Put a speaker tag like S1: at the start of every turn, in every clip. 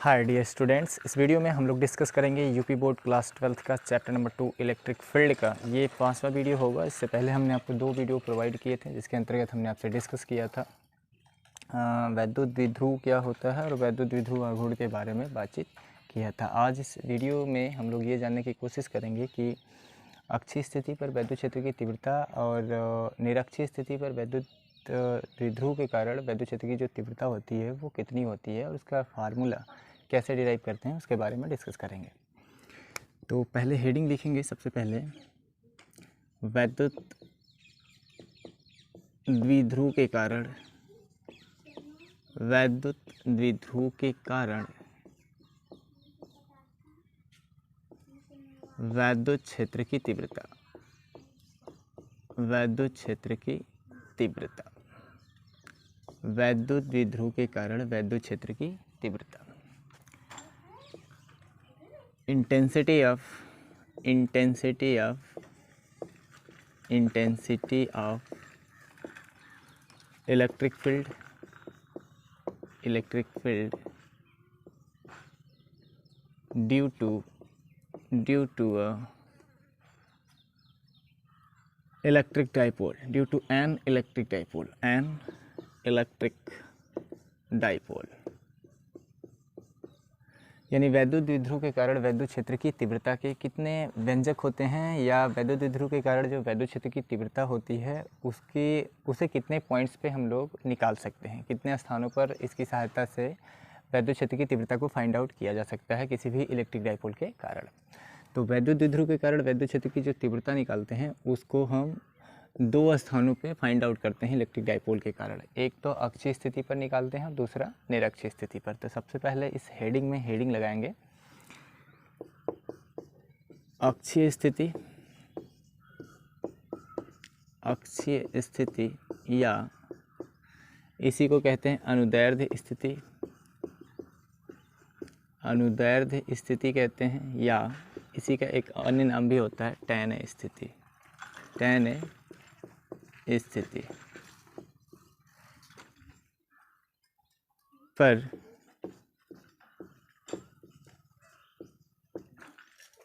S1: Hi dear students, इस video में हम लोग डिस्कस करेंगे यूपी बोर्ड क्लास 12th का चैप्टर नंबर 2 इलेक्ट्रिक फील्ड का। ये 5वां वीडियो होगा। इससे पहले हमने आपको 2 वीडियो प्रोवाइड किए थे, जिसके अंतर्गत हमने आपसे डिस्कस किया था वैद्युत द्विध्रुव क्या होता है और वैद्युत द्विध्रुव आघूर्ण के बारे में बातचीत किया था। आज इस वीडियो में हम लोग ये जानने की कोशिश करेंगे कि अक्षीय स्थिति पर वैद्युत क्षेत्र की तीव्रता और निरक्षीय स्थिति पर वैद्युत द्विध्रुव के कारण वैद्युत क्षेत्र की जो तीव्रता होती है वो कितनी होती है और उसका फार्मूला कैसे डिराइव करते हैं उसके बारे में डिस्कस करेंगे। तो पहले हेडिंग लिखेंगे। सबसे पहले वैद्युत द्विध्रुव के कारण वैद्युत द्विध्रुव के कारण वैद्युत क्षेत्र की तीव्रता वैद्युत क्षेत्र की तीव्रता वैद्युत द्विध्रुव के कारण वैद्युत क्षेत्र की तीव्रता intensity of electric field due to a electric dipole due to an electric dipole यानी वैद्युत द्विध्रुव के कारण वैद्युत क्षेत्र की तीव्रता के कितने व्यंजक होते हैं, या वैद्युत द्विध्रुव के कारण जो वैद्युत क्षेत्र की तीव्रता होती है उसे कितने पॉइंट्स पे हम लोग निकाल सकते हैं, कितने स्थानों पर इसकी सहायता से वैद्युत क्षेत्र की तीव्रता को फाइंड आउट किया जा सकता है किसी भी इलेक्ट्रिक डाइपोल के कारण। तो वैद्युत द्विध्रुव के कारण वैद्युत क्षेत्र की जो तीव्रता निकालते हैं उसको हम 2 स्थानों पे फाइंड आउट करते हैं इलेक्ट्रिक डाइपोल के कारण। एक तो अक्षीय स्थिति पर निकालते हैं और दूसरा निरक्षीय स्थिति पर। तो सबसे पहले इस हेडिंग में हेडिंग लगाएंगे अक्षीय स्थिति या इसी को कहते हैं अनुदैर्ध्य स्थिति कहते हैं, या इसी का एक अन्य नाम भी होता है टैन ए स्थिति पर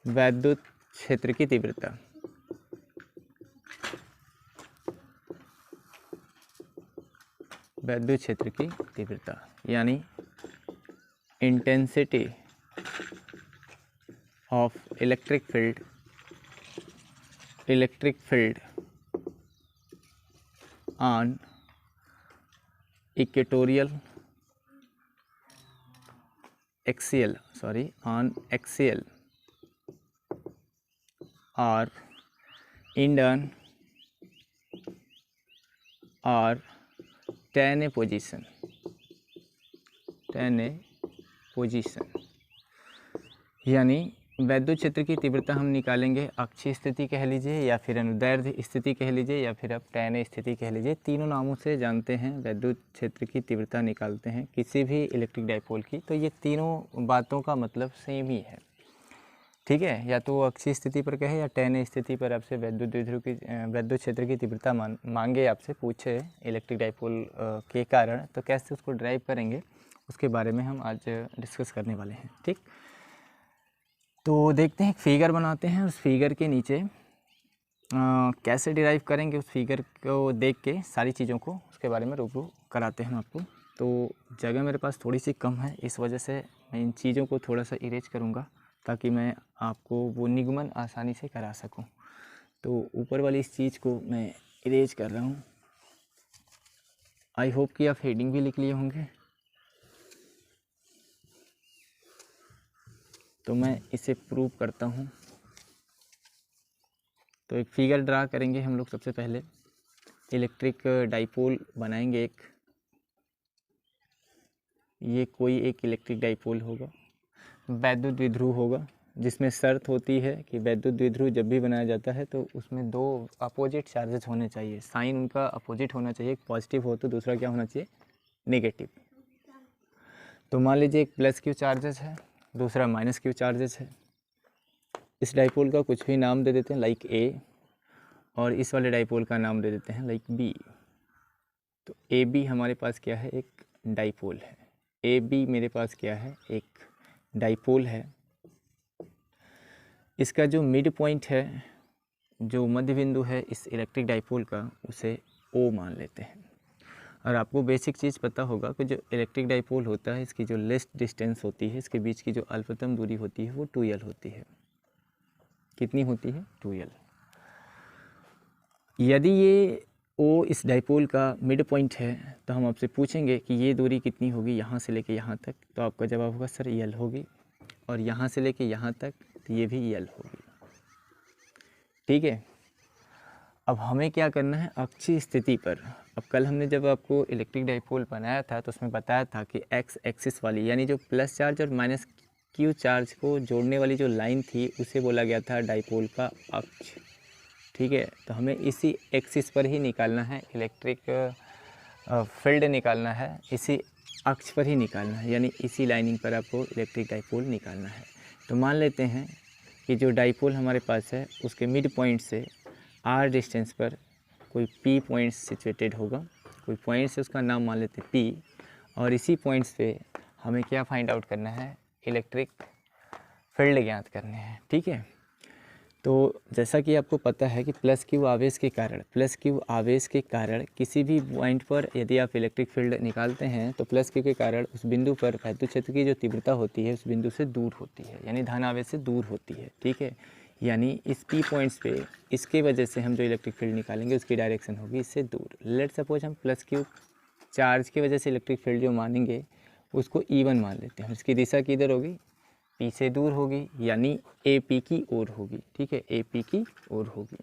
S1: वैद्युत क्षेत्र की तीव्रता यानी intensity of electric field on axial or Indian or tan a position यानी वैद्युत क्षेत्र की तीव्रता हम निकालेंगे अक्षीय स्थिति कह लीजिए, या फिर अनुदैर्ध्य स्थिति कह लीजिए, या फिर आप टैन ए स्थिति कह लीजिए। तीनों नामों से जानते हैं वैद्युत क्षेत्र की तीव्रता निकालते हैं किसी भी इलेक्ट्रिक डाइपोल की। तो ये तीनों बातों का मतलब सेम ही है, ठीक है। या तो वो अक्षीय स्थिति पर कहे या टैन ए स्थिति पर आपसे वैद्युत क्षेत्र की तीव्रता मांगे, आपसे पूछे इलेक्ट्रिक डाइपोल के कारण, तो कैसे उसको ड्राइव करेंगे उसके बारे में हम आज डिस्कस करने वाले हैं, ठीक। तो देखते हैं, एक फिगर बनाते हैं। उस फिगर के नीचे कैसे डिराइव करेंगे उस फिगर को देख के सारी चीज़ों को उसके बारे में रूबरू कराते हैं आपको। तो जगह मेरे पास थोड़ी सी कम है, इस वजह से मैं इन चीज़ों को थोड़ा सा इरेज करूँगा ताकि मैं आपको वो निगमन आसानी से करा सकूँ। तो ऊपर वाली इस चीज़ को मैं इरेज कर रहा हूँ। आई होप कि आप हेडिंग भी लिख लिए होंगे। तो मैं इसे प्रूव करता हूँ। तो एक फिगर ड्रा करेंगे हम लोग। सबसे पहले इलेक्ट्रिक डाइपोल बनाएंगे एक। ये कोई एक इलेक्ट्रिक डाइपोल होगा, वैद्युत द्विध्रुव होगा, जिसमें शर्त होती है कि वैद्युत द्विध्रुव जब भी बनाया जाता है तो उसमें 2 अपोजिट चार्जेस होने चाहिए। साइन उनका अपोजिट होना चाहिए, एक पॉजिटिव हो तो दूसरा क्या होना चाहिए, नेगेटिव। तो मान लीजिए एक प्लस क्यू चार्जेस है, दूसरा माइनस क्यू चार्जेस है। इस डाइपोल का कुछ भी नाम दे देते हैं लाइक ए, और इस वाले डाइपोल का नाम दे देते हैं लाइक बी। तो ए बी हमारे पास क्या है, एक डाइपोल है। ए बी मेरे पास क्या है, एक डाइपोल है, इसका जो मिड पॉइंट है, जो मध्य बिंदु है इस इलेक्ट्रिक डाइपोल का, उसे ओ मान लेते हैं। और आपको बेसिक चीज़ पता होगा कि जो इलेक्ट्रिक डाइपोल होता है, इसकी जो लेस्ट डिस्टेंस होती है, इसके बीच की जो अल्पतम दूरी होती है वो 2l होती है। कितनी होती है? 2l। यदि ये ओ इस डाइपोल का मिड पॉइंट है तो हम आपसे पूछेंगे कि ये दूरी कितनी होगी यहाँ से लेके यहाँ तक, तो आपका जवाब होगा सर l होगी, और यहाँ से लेके यहाँ तक तो ये भी l होगी। ठीक है, अब हमें क्या करना है, अक्षीय स्थिति पर। अब कल हमने जब आपको इलेक्ट्रिक डाइपोल बनाया था तो उसमें बताया था कि एक्स एक्सिस वाली, यानी जो प्लस चार्ज और माइनस क्यू चार्ज को जोड़ने वाली जो लाइन थी उसे बोला गया था डाइपोल का अक्ष। ठीक है, तो हमें इसी एक्सिस पर ही निकालना है, इलेक्ट्रिक फील्ड निकालना है, इसी अक्ष पर ही निकालना है, यानी इसी लाइनिंग पर आपको इलेक्ट्रिक डाइपोल निकालना है। तो मान लेते हैं कि जो डाइपोल हमारे पास है उसके मिड पॉइंट से r डिस्टेंस पर कोई p पॉइंट सिचुएटेड होगा, कोई पॉइंट से उसका नाम मान लेते हैं p, और इसी पॉइंट्स पे हमें क्या फाइंड आउट करना है, इलेक्ट्रिक फील्ड ज्ञात करने हैं। ठीक है, तो जैसा कि आपको पता है कि प्लस क्यू आवेश के कारण किसी भी पॉइंट पर यदि आप इलेक्ट्रिक फील्ड निकालते हैं तो प्लस क्यू के कारण उस बिंदु पर वैद्युत क्षेत्र की जो तीव्रता होती है उस बिंदु से दूर होती है, यानी धन आवेश से दूर होती है। ठीक है, यानी इस पी पॉइंट्स पे इसके वजह से हम जो इलेक्ट्रिक फील्ड निकालेंगे उसकी डायरेक्शन होगी इससे दूर। लेट सपोज हम प्लस क्यू चार्ज की वजह से इलेक्ट्रिक फील्ड जो मानेंगे उसको E1 मान लेते हैं, इसकी दिशा किधर होगी, पी से दूर होगी, यानी ए पी की ओर होगी। ठीक है, ए पी की ओर होगी।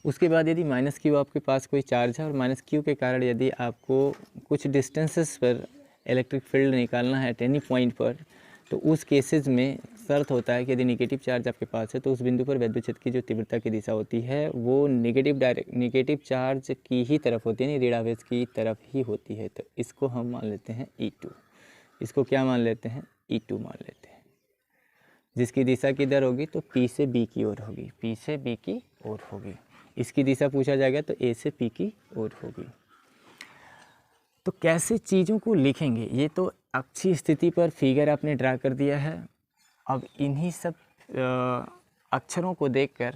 S1: उसके बाद यदि माइनस क्यू आपके पास कोई चार्ज है और माइनस क्यू के कारण यदि आपको कुछ डिस्टेंसेस पर इलेक्ट्रिक फील्ड निकालना है एट एनी पॉइंट पर, तो उस केसेस में शर्त होता है कि यदि नेगेटिव चार्ज आपके पास है तो उस बिंदु पर वैद्युत क्षेत्र की जो तीव्रता की दिशा होती है वो नेगेटिव चार्ज की ही तरफ होती है, यानी ऋणावेश की तरफ ही होती है। तो इसको हम मान लेते हैं E2। इसको क्या मान लेते हैं, E2 मान लेते हैं, जिसकी दिशा किधर होगी, तो P से B की ओर होगी, P से B की ओर होगी। इसकी दिशा पूछा जाएगा तो A से P की ओर होगी। तो कैसे चीज़ों को लिखेंगे, ये तो अक्षीय स्थिति पर फिगर आपने ड्रा कर दिया है। अब इन्हीं सब अक्षरों को देखकर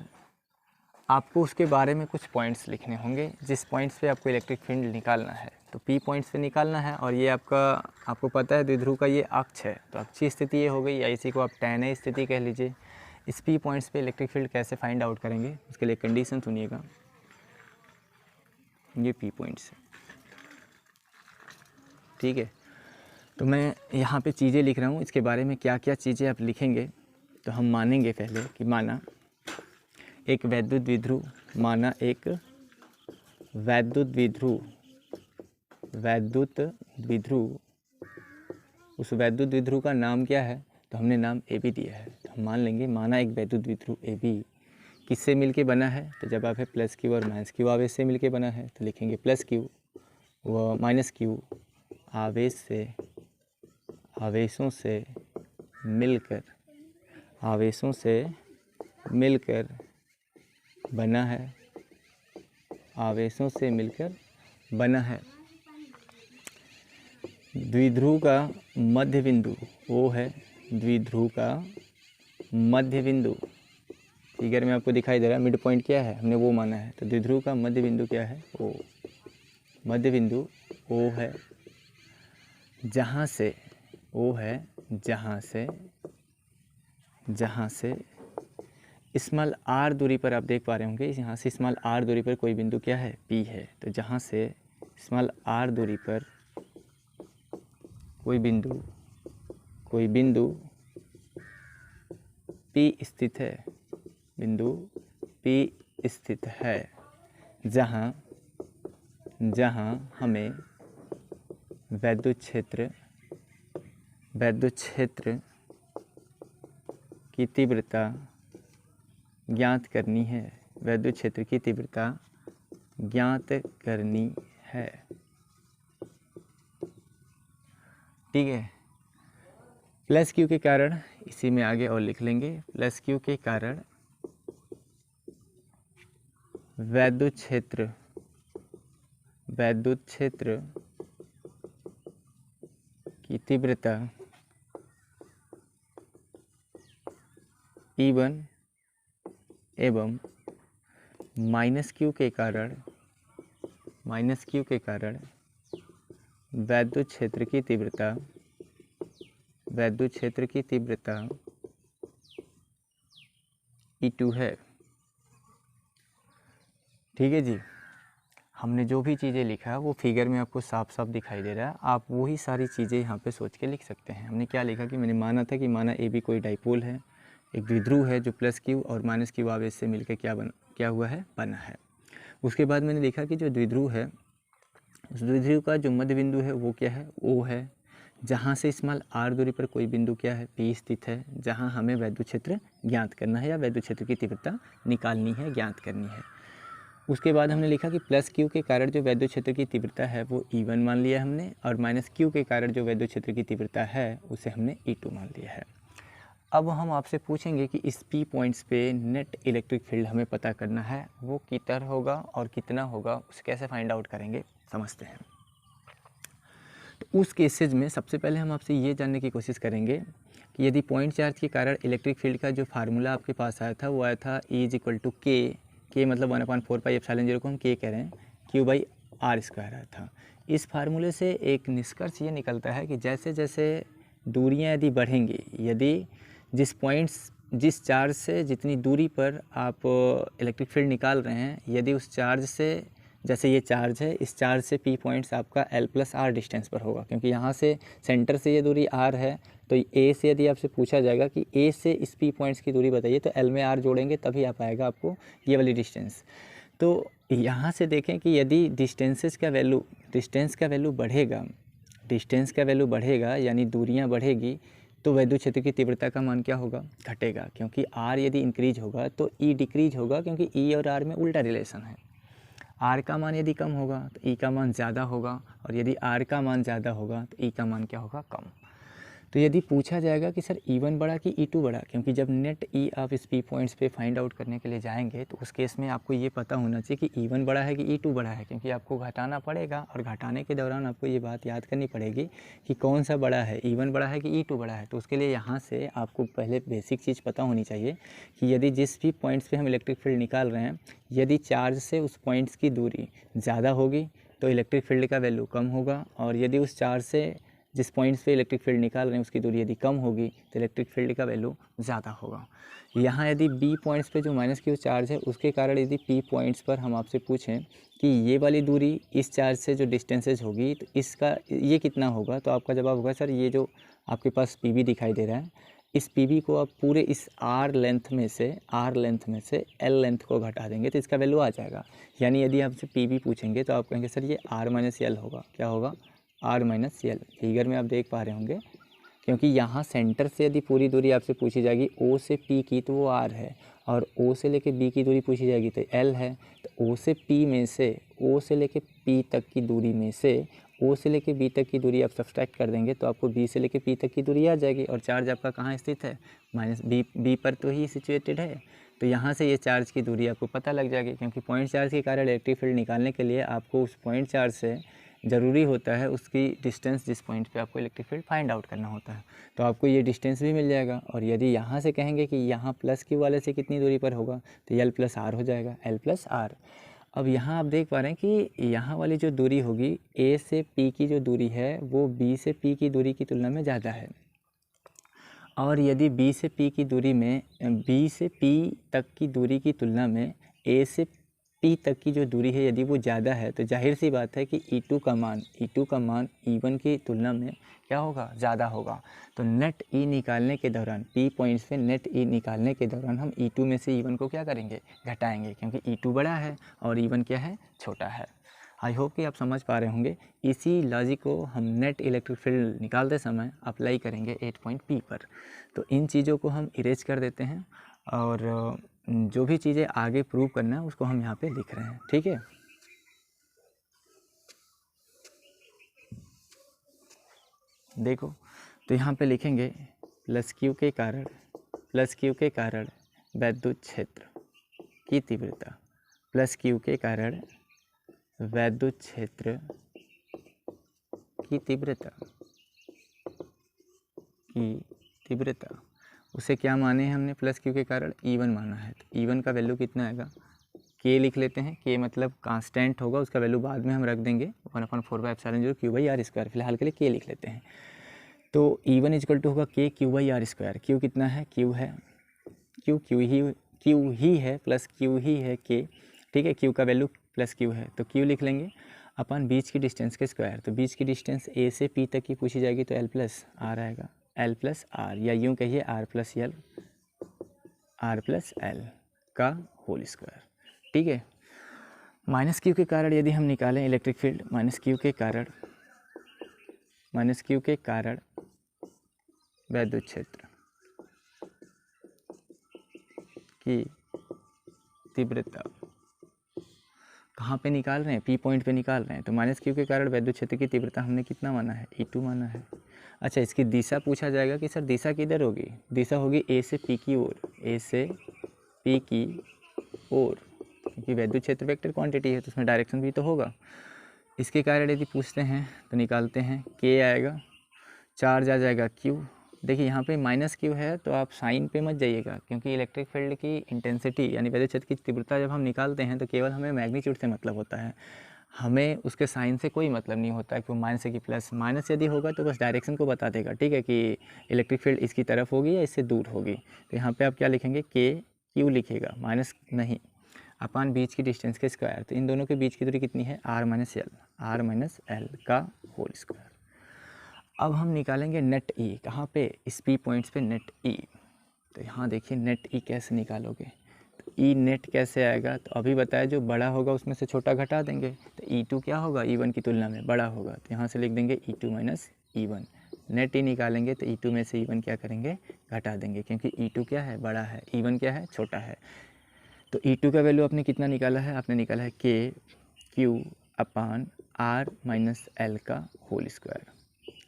S1: आपको उसके बारे में कुछ पॉइंट्स लिखने होंगे, जिस पॉइंट्स पे आपको इलेक्ट्रिक फील्ड निकालना है। तो P पॉइंट्स पे निकालना है, और ये आपको पता है द्विध्रुव का ये अक्ष है, तो अक्षीय स्थिति ये हो गई, या इसी को आप tan A स्थिति कह लीजिए। इस P पॉइंट्स पे इलेक्ट्रिक फील्ड कैसे फाइंड आउट करेंगे, उसके लिए कंडीशन सुनिएगा। ये P पॉइंट्स है, ठीक है। तो मैं यहाँ पे चीज़ें लिख रहा हूँ, इसके बारे में क्या क्या चीज़ें आप लिखेंगे। तो हम मानेंगे पहले कि माना एक वैद्युत द्विध्रुव, माना एक वैद्युत द्विध्रुव, उस वैद्युत द्विध्रुव का नाम क्या है, तो हमने नाम AB दिया है। तो हम मान लेंगे माना एक वैद्युत द्विध्रुव AB किससे मिलके बना है, तो जब आप है प्लस क्यू और माइनस क्यू आवेश से मिलके बना है, तो लिखेंगे प्लस क्यू व माइनस क्यू आवेशों से मिलकर बना है, आवेशों से मिलकर बना है। द्विध्रुव का मध्य बिंदु वो है, द्विध्रुव का मध्य बिंदु फिगर में आपको दिखाई दे रहा है, मिड पॉइंट क्या है हमने वो माना है। तो द्विध्रुव का मध्य बिंदु क्या है, ओ, मध्य बिंदु ओ है, जहाँ से ओ है, जहाँ से स्मॉल r दूरी पर आप देख पा रहे होंगे, यहाँ से स्मॉल r दूरी पर कोई बिंदु क्या है, P है। तो जहाँ से स्मॉल r दूरी पर कोई बिंदु P स्थित है, बिंदु P स्थित है, जहाँ हमें वैद्युत क्षेत्र की तीव्रता ज्ञात करनी है, वैद्युत क्षेत्र की तीव्रता ज्ञात करनी है। ठीक है, प्लस क्यू के कारण इसी में आगे और लिख लेंगे, प्लस क्यू के कारण वैद्युत क्षेत्र की तीव्रता E1 एवं माइनस क्यू के कारण वैद्युत क्षेत्र की तीव्रता E2 है। ठीक है जी, हमने जो भी चीज़ें लिखा है वो फिगर में आपको साफ साफ दिखाई दे रहा है। आप वही सारी चीज़ें यहाँ पे सोच के लिख सकते हैं। हमने क्या लिखा कि मैंने माना था कि माना ए बी कोई डाइपोल है, एक द्विध्रुव है जो प्लस क्यू और माइनस क्यू आवेश से मिलकर क्या हुआ है, बना है। उसके बाद मैंने लिखा कि जो द्विध्रुव है, उस द्विध्रुव का जो मध्य बिंदु है वो क्या है, ओ है, जहाँ से स्मॉल आर दूरी पर कोई बिंदु क्या है, पी स्थित है, जहाँ हमें वैद्युत क्षेत्र ज्ञात करना है या वैद्युत क्षेत्र की तीव्रता निकालनी है, ज्ञात करनी है। उसके बाद हमने लिखा कि प्लस क्यू के कारण जो वैद्युत क्षेत्र की तीव्रता है वो E1 मान लिया हमने, और माइनस क्यू के कारण जो वैद्युत क्षेत्र की तीव्रता है उसे हमने E2 मान लिया है। अब हम आपसे पूछेंगे कि इस P पॉइंट्स पे नेट इलेक्ट्रिक फील्ड हमें पता करना है, वो कितना होगा और कितना होगा, उसे कैसे फाइंड आउट करेंगे, समझते हैं। तो उस केसेज में सबसे पहले हम आपसे ये जानने की कोशिश करेंगे कि यदि पॉइंट चार्ज के कारण इलेक्ट्रिक फील्ड का जो फार्मूला आपके पास आया था वो आया था E के मतलब 1/4πε0 को हम के कह रहे हैं, Q/r² आया था। इस फार्मूले से एक निष्कर्ष ये निकलता है कि जैसे जैसे दूरियां यदि बढ़ेंगी, यदि जिस चार्ज से जितनी दूरी पर आप इलेक्ट्रिक फील्ड निकाल रहे हैं, यदि उस चार्ज से, जैसे ये चार्ज है, इस चार्ज से P पॉइंट्स आपका L+r डिस्टेंस पर होगा, क्योंकि यहाँ से सेंटर से ये दूरी r है, तो A से यदि आपसे पूछा जाएगा कि A से इस P पॉइंट्स की दूरी बताइए, तो L में r जोड़ेंगे तभी आ पाएगा आपको ये वाली डिस्टेंस। तो यहाँ से देखें कि यदि डिस्टेंस का वैल्यू बढ़ेगा यानी दूरियाँ बढ़ेगी, तो वैद्युत क्षेत्र की तीव्रता का मान क्या होगा, घटेगा, क्योंकि r यदि इंक्रीज होगा तो E डिक्रीज होगा, क्योंकि E और r में उल्टा रिलेशन है। r का मान यदि कम होगा तो E का मान ज़्यादा होगा, और यदि r का मान ज़्यादा होगा तो E का मान क्या होगा, कम। तो यदि पूछा जाएगा कि सर E1 बड़ा कि E2 बड़ा, क्योंकि जब नेट E आप इस P पॉइंट्स पे फाइंड आउट करने के लिए जाएंगे तो उस केस में आपको ये पता होना चाहिए कि E1 बड़ा है कि E2 बड़ा है, क्योंकि आपको घटाना पड़ेगा, और घटाने के दौरान आपको ये बात याद करनी पड़ेगी कि कौन सा बड़ा है, E1 बड़ा है कि E2 बड़ा है। तो उसके लिए यहाँ से आपको पहले बेसिक चीज़ पता होनी चाहिए कि यदि जिस भी पॉइंट्स पर हम इलेक्ट्रिक फील्ड निकाल रहे हैं, यदि चार्ज से उस पॉइंट्स की दूरी ज़्यादा होगी तो इलेक्ट्रिक फील्ड का वैल्यू कम होगा, और यदि उस चार्ज से जिस पॉइंट्स पे इलेक्ट्रिक फील्ड निकाल रहे हैं उसकी दूरी यदि कम होगी तो इलेक्ट्रिक फील्ड का वैल्यू ज़्यादा होगा। यहाँ यदि B पॉइंट्स पे जो माइनस क्यू चार्ज है उसके कारण यदि P पॉइंट्स पर हम आपसे पूछें कि ये वाली दूरी इस चार्ज से जो डिस्टेंसेज होगी तो इसका ये कितना होगा, तो आपका जवाब होगा सर ये जो आपके पास PB दिखाई दे रहा है, इस PB को आप पूरे इस R लेंथ में से L लेंथ को घटा देंगे तो इसका वैल्यू आ जाएगा। यानी यदि आपसे PB पूछेंगे तो आप कहेंगे सर ये R-L होगा, क्या होगा, R-L। फिगर में आप देख पा रहे होंगे, क्योंकि यहाँ सेंटर से यदि पूरी दूरी आपसे पूछी जाएगी O से P की तो वो R है, और O से लेके B की दूरी पूछी जाएगी तो L है। तो O से P में से, O से लेके P तक की दूरी में से O से लेके B तक की दूरी आप सब्सट्रैक्ट कर देंगे तो आपको B से लेके P तक की दूरी आ जाएगी, और चार्ज आपका कहाँ स्थित है, B पर तो ही सिचुएटेड है। तो यहाँ से ये चार्ज की दूरी आपको पता लग जाएगी, क्योंकि पॉइंट चार्ज के कारण इलेक्ट्रिक फील्ड निकालने के लिए आपको उस पॉइंट चार्ज से ज़रूरी होता है उसकी डिस्टेंस, जिस पॉइंट पे आपको इलेक्ट्रिक फील्ड फाइंड आउट करना होता है, तो आपको ये डिस्टेंस भी मिल जाएगा। और यदि यहाँ से कहेंगे कि यहाँ प्लस क्यू वाले से कितनी दूरी पर होगा तो L+R हो जाएगा, L+R। अब यहाँ आप देख पा रहे हैं कि यहाँ वाली जो दूरी होगी A से P की जो दूरी है वो B से P की दूरी की तुलना में ज़्यादा है, और यदि B से P तक की दूरी की तुलना में A से P तक की जो दूरी है यदि वो ज़्यादा है तो जाहिर सी बात है कि E2 का मान E1 की तुलना में क्या होगा, ज़्यादा होगा। तो नेट E निकालने के दौरान, P पॉइंट्स पे नेट E निकालने के दौरान हम E2 में से E1 को क्या करेंगे, घटाएंगे, क्योंकि E2 बड़ा है और E1 क्या है, छोटा है। आई होप कि आप समझ पा रहे होंगे। इसी लॉजिक को हम नेट इलेक्ट्रिक फील्ड निकालते समय अप्लाई करेंगे 8 पॉइंट P पर। तो इन चीज़ों को हम इरेज कर देते हैं, और जो भी चीज़ें आगे प्रूव करना है उसको हम यहाँ पे लिख रहे हैं, ठीक है। देखो तो यहाँ पे लिखेंगे प्लस क्यू के कारण वैद्युत क्षेत्र की तीव्रता, प्लस क्यू के कारण वैद्युत क्षेत्र की तीव्रता उसे क्या माने हैं हमने प्लस क्यू के कारण E1 माना है। तो E1 का वैल्यू कितना आएगा, के लिख लेते हैं, के मतलब कांस्टेंट होगा, उसका वैल्यू बाद में हम रख देंगे 1/4/0 Q/r², फिलहाल के लिए के लिख लेते हैं। तो E1 इक्वल टू होगा के Q/r²। क्यू कितना है, क्यू है, क्यू ही है, प्लस क्यू ही है के, ठीक है, क्यू का वैल्यू प्लस क्यू है तो क्यू लिख लेंगे अपन बीच की डिस्टेंस के स्क्वायर। तो बीच की डिस्टेंस ए से पी तक की पूछी जाएगी तो L+R आएगा, L+R, या यूँ कहिए R+L का होल स्क्वायर, ठीक है। माइनस क्यू के कारण यदि हम निकालें इलेक्ट्रिक फील्ड, माइनस क्यू के कारण वैद्युत क्षेत्र की तीव्रता कहाँ पे निकाल रहे हैं, पी पॉइंट पे निकाल रहे हैं। तो माइनस क्यू के कारण वैद्युत क्षेत्र की तीव्रता हमने कितना माना है, E2 माना है। अच्छा, इसकी दिशा पूछा जाएगा कि सर दिशा किधर होगी, दिशा होगी ए से पी की ओर, ए से पी की ओर, क्योंकि वैद्युत क्षेत्र वेक्टर क्वांटिटी है तो उसमें डायरेक्शन भी तो होगा। इसके कारण यदि पूछते हैं तो निकालते हैं, के आएगा, चार्ज आ जाएगा क्यू। देखिए यहाँ पे माइनस क्यू है तो आप साइन पे मत जाइएगा, क्योंकि इलेक्ट्रिक फील्ड की इंटेंसिटी यानी वैद्युत क्षेत्र की तीव्रता जब हम निकालते हैं तो केवल हमें मैग्नीट्यूड से मतलब होता है, हमें उसके साइन से कोई मतलब नहीं होता है कि वो माइनस है कि प्लस। माइनस यदि होगा तो बस डायरेक्शन को बता देगा, ठीक है, कि इलेक्ट्रिक फील्ड इसकी तरफ होगी या इससे दूर होगी। तो यहाँ पे आप क्या लिखेंगे, के क्यू लिखेगा, माइनस नहीं, अपान बीच की डिस्टेंस के स्क्वायर। तो इन दोनों के बीच की दूरी कितनी है, R-L का होल स्क्वायर। अब हम निकालेंगे नेट ई, कहाँ पे, इस पी पॉइंट्स पे नेट ई। तो यहाँ देखिए नेट ई कैसे निकालोगे, तो ई नेट कैसे आएगा, तो अभी बताया जो बड़ा होगा उसमें से छोटा घटा देंगे, तो E2 क्या होगा, E1 की तुलना में बड़ा होगा, तो यहाँ से लिख देंगे E2 माइनस E1। नेट ई निकालेंगे तो E2 में से E1 क्या करेंगे, घटा देंगे, क्योंकि E2 क्या है, बड़ा है, E1 क्या है, छोटा है। तो E2 का वैल्यू आपने कितना निकाला है, आपने निकाला है के क्यू अपान R-L का होल स्क्वायर।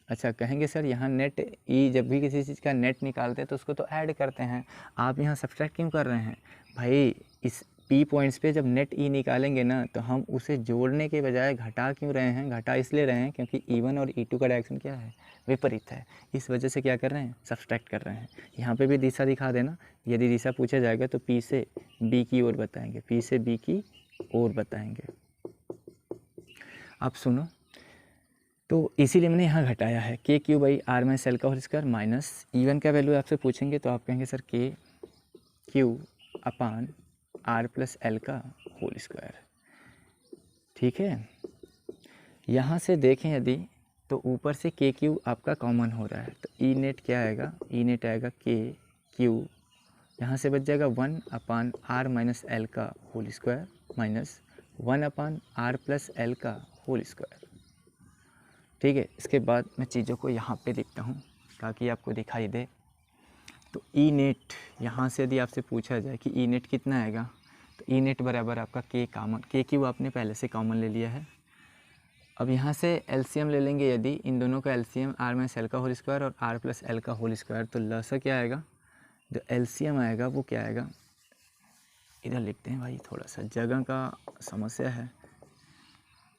S1: अच्छा, कहेंगे सर यहाँ नेट ई, जब भी किसी चीज़ का नेट निकालते हैं तो उसको तो ऐड करते हैं, आप यहाँ सब्सट्रैक्ट क्यों कर रहे हैं भाई। इस पी पॉइंट्स पे जब नेट ई निकालेंगे ना तो हम उसे जोड़ने के बजाय घटा क्यों रहे हैं, घटा इसलिए रहे हैं क्योंकि E1 और E2 का डायरेक्शन क्या है, विपरीत है, इस वजह से क्या कर रहे हैं, सब्सट्रैक्ट कर रहे हैं। यहाँ पे भी दिशा दिखा देना, यदि दिशा पूछा जाएगा तो पी से बी की ओर बताएंगे, पी से बी की ओर बताएंगे। अब सुनो, तो इसीलिए मैंने यहाँ घटाया है, के क्यू बाई R-L का होल स्क्वायर माइनस E1 का वैल्यू आपसे पूछेंगे तो आप कहेंगे सर के क्यू अपान R+L का होल स्क्वायर, ठीक है। यहाँ से देखें यदि तो ऊपर से के क्यू आपका कॉमन हो रहा है, तो ई नेट क्या आएगा, ई नेट आएगा के क्यू, यहाँ से बच जाएगा 1/R-L का होल स्क्वायर माइनस 1/R+L का होल स्क्वायर, ठीक है। इसके बाद मैं चीज़ों को यहाँ पे लिखता हूँ ताकि आपको दिखाई दे। तो ई नेट, यहाँ से यदि आपसे पूछा जाए कि ई नेट कितना आएगा, तो ई नेट बराबर आपका के कॉमन, के क्यू आपने पहले से कॉमन ले लिया है। अब यहाँ से एलसीएम ले लेंगे, यदि इन दोनों का एलसीएम R-L का होल स्क्वायर और R+L का होल स्क्वायर, तो लसा क्या आएगा, जो एलसीएम आएगा वो क्या आएगा, इधर लिखते हैं भाई, थोड़ा सा जगह का समस्या है।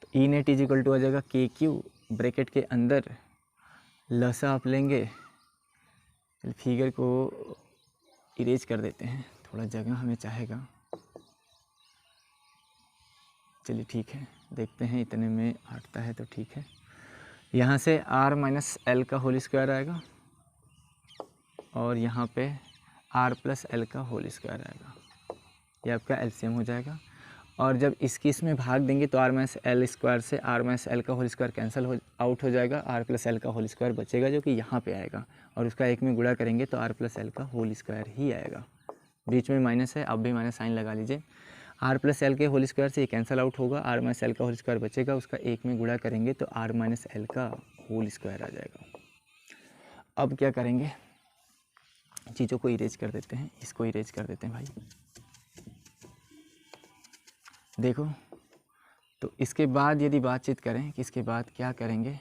S1: तो ई नेट इज इक्वल टू आ जाएगा के क्यू, ब्रैकेट के अंदर लसा आप लेंगे, चल फिगर को इरेज कर देते हैं, थोड़ा जगह हमें चाहेगा, चलिए ठीक है, देखते हैं इतने में हटता है तो ठीक है। यहाँ से R-L का होल स्क्वायर आएगा और यहाँ पे R+L का होल स्क्वायर आएगा, ये आपका एलसीएम हो जाएगा। और जब इसकी इसमें भाग देंगे तो R-L स्क्वायर से R-L का होल स्क्वायर कैंसिल आउट हो जाएगा, R+L का होल स्क्वायर बचेगा जो कि यहाँ पे आएगा, और उसका एक में गुणा करेंगे तो R+L का होल स्क्वायर ही आएगा। बीच में माइनस है, अब भी माइनस साइन लगा लीजिए। R+L के होल स्क्वायर से ये कैंसिल आउट होगा, R-L का होल स्क्वायर बचेगा, उसका एक में गुणा करेंगे तो R-L का होल स्क्वायर आ जाएगा। अब क्या करेंगे, चीज़ों को इरेज कर देते हैं, इसको इरेज कर देते हैं भाई। देखो, तो इसके बाद यदि बातचीत करें कि इसके बाद क्या करेंगे,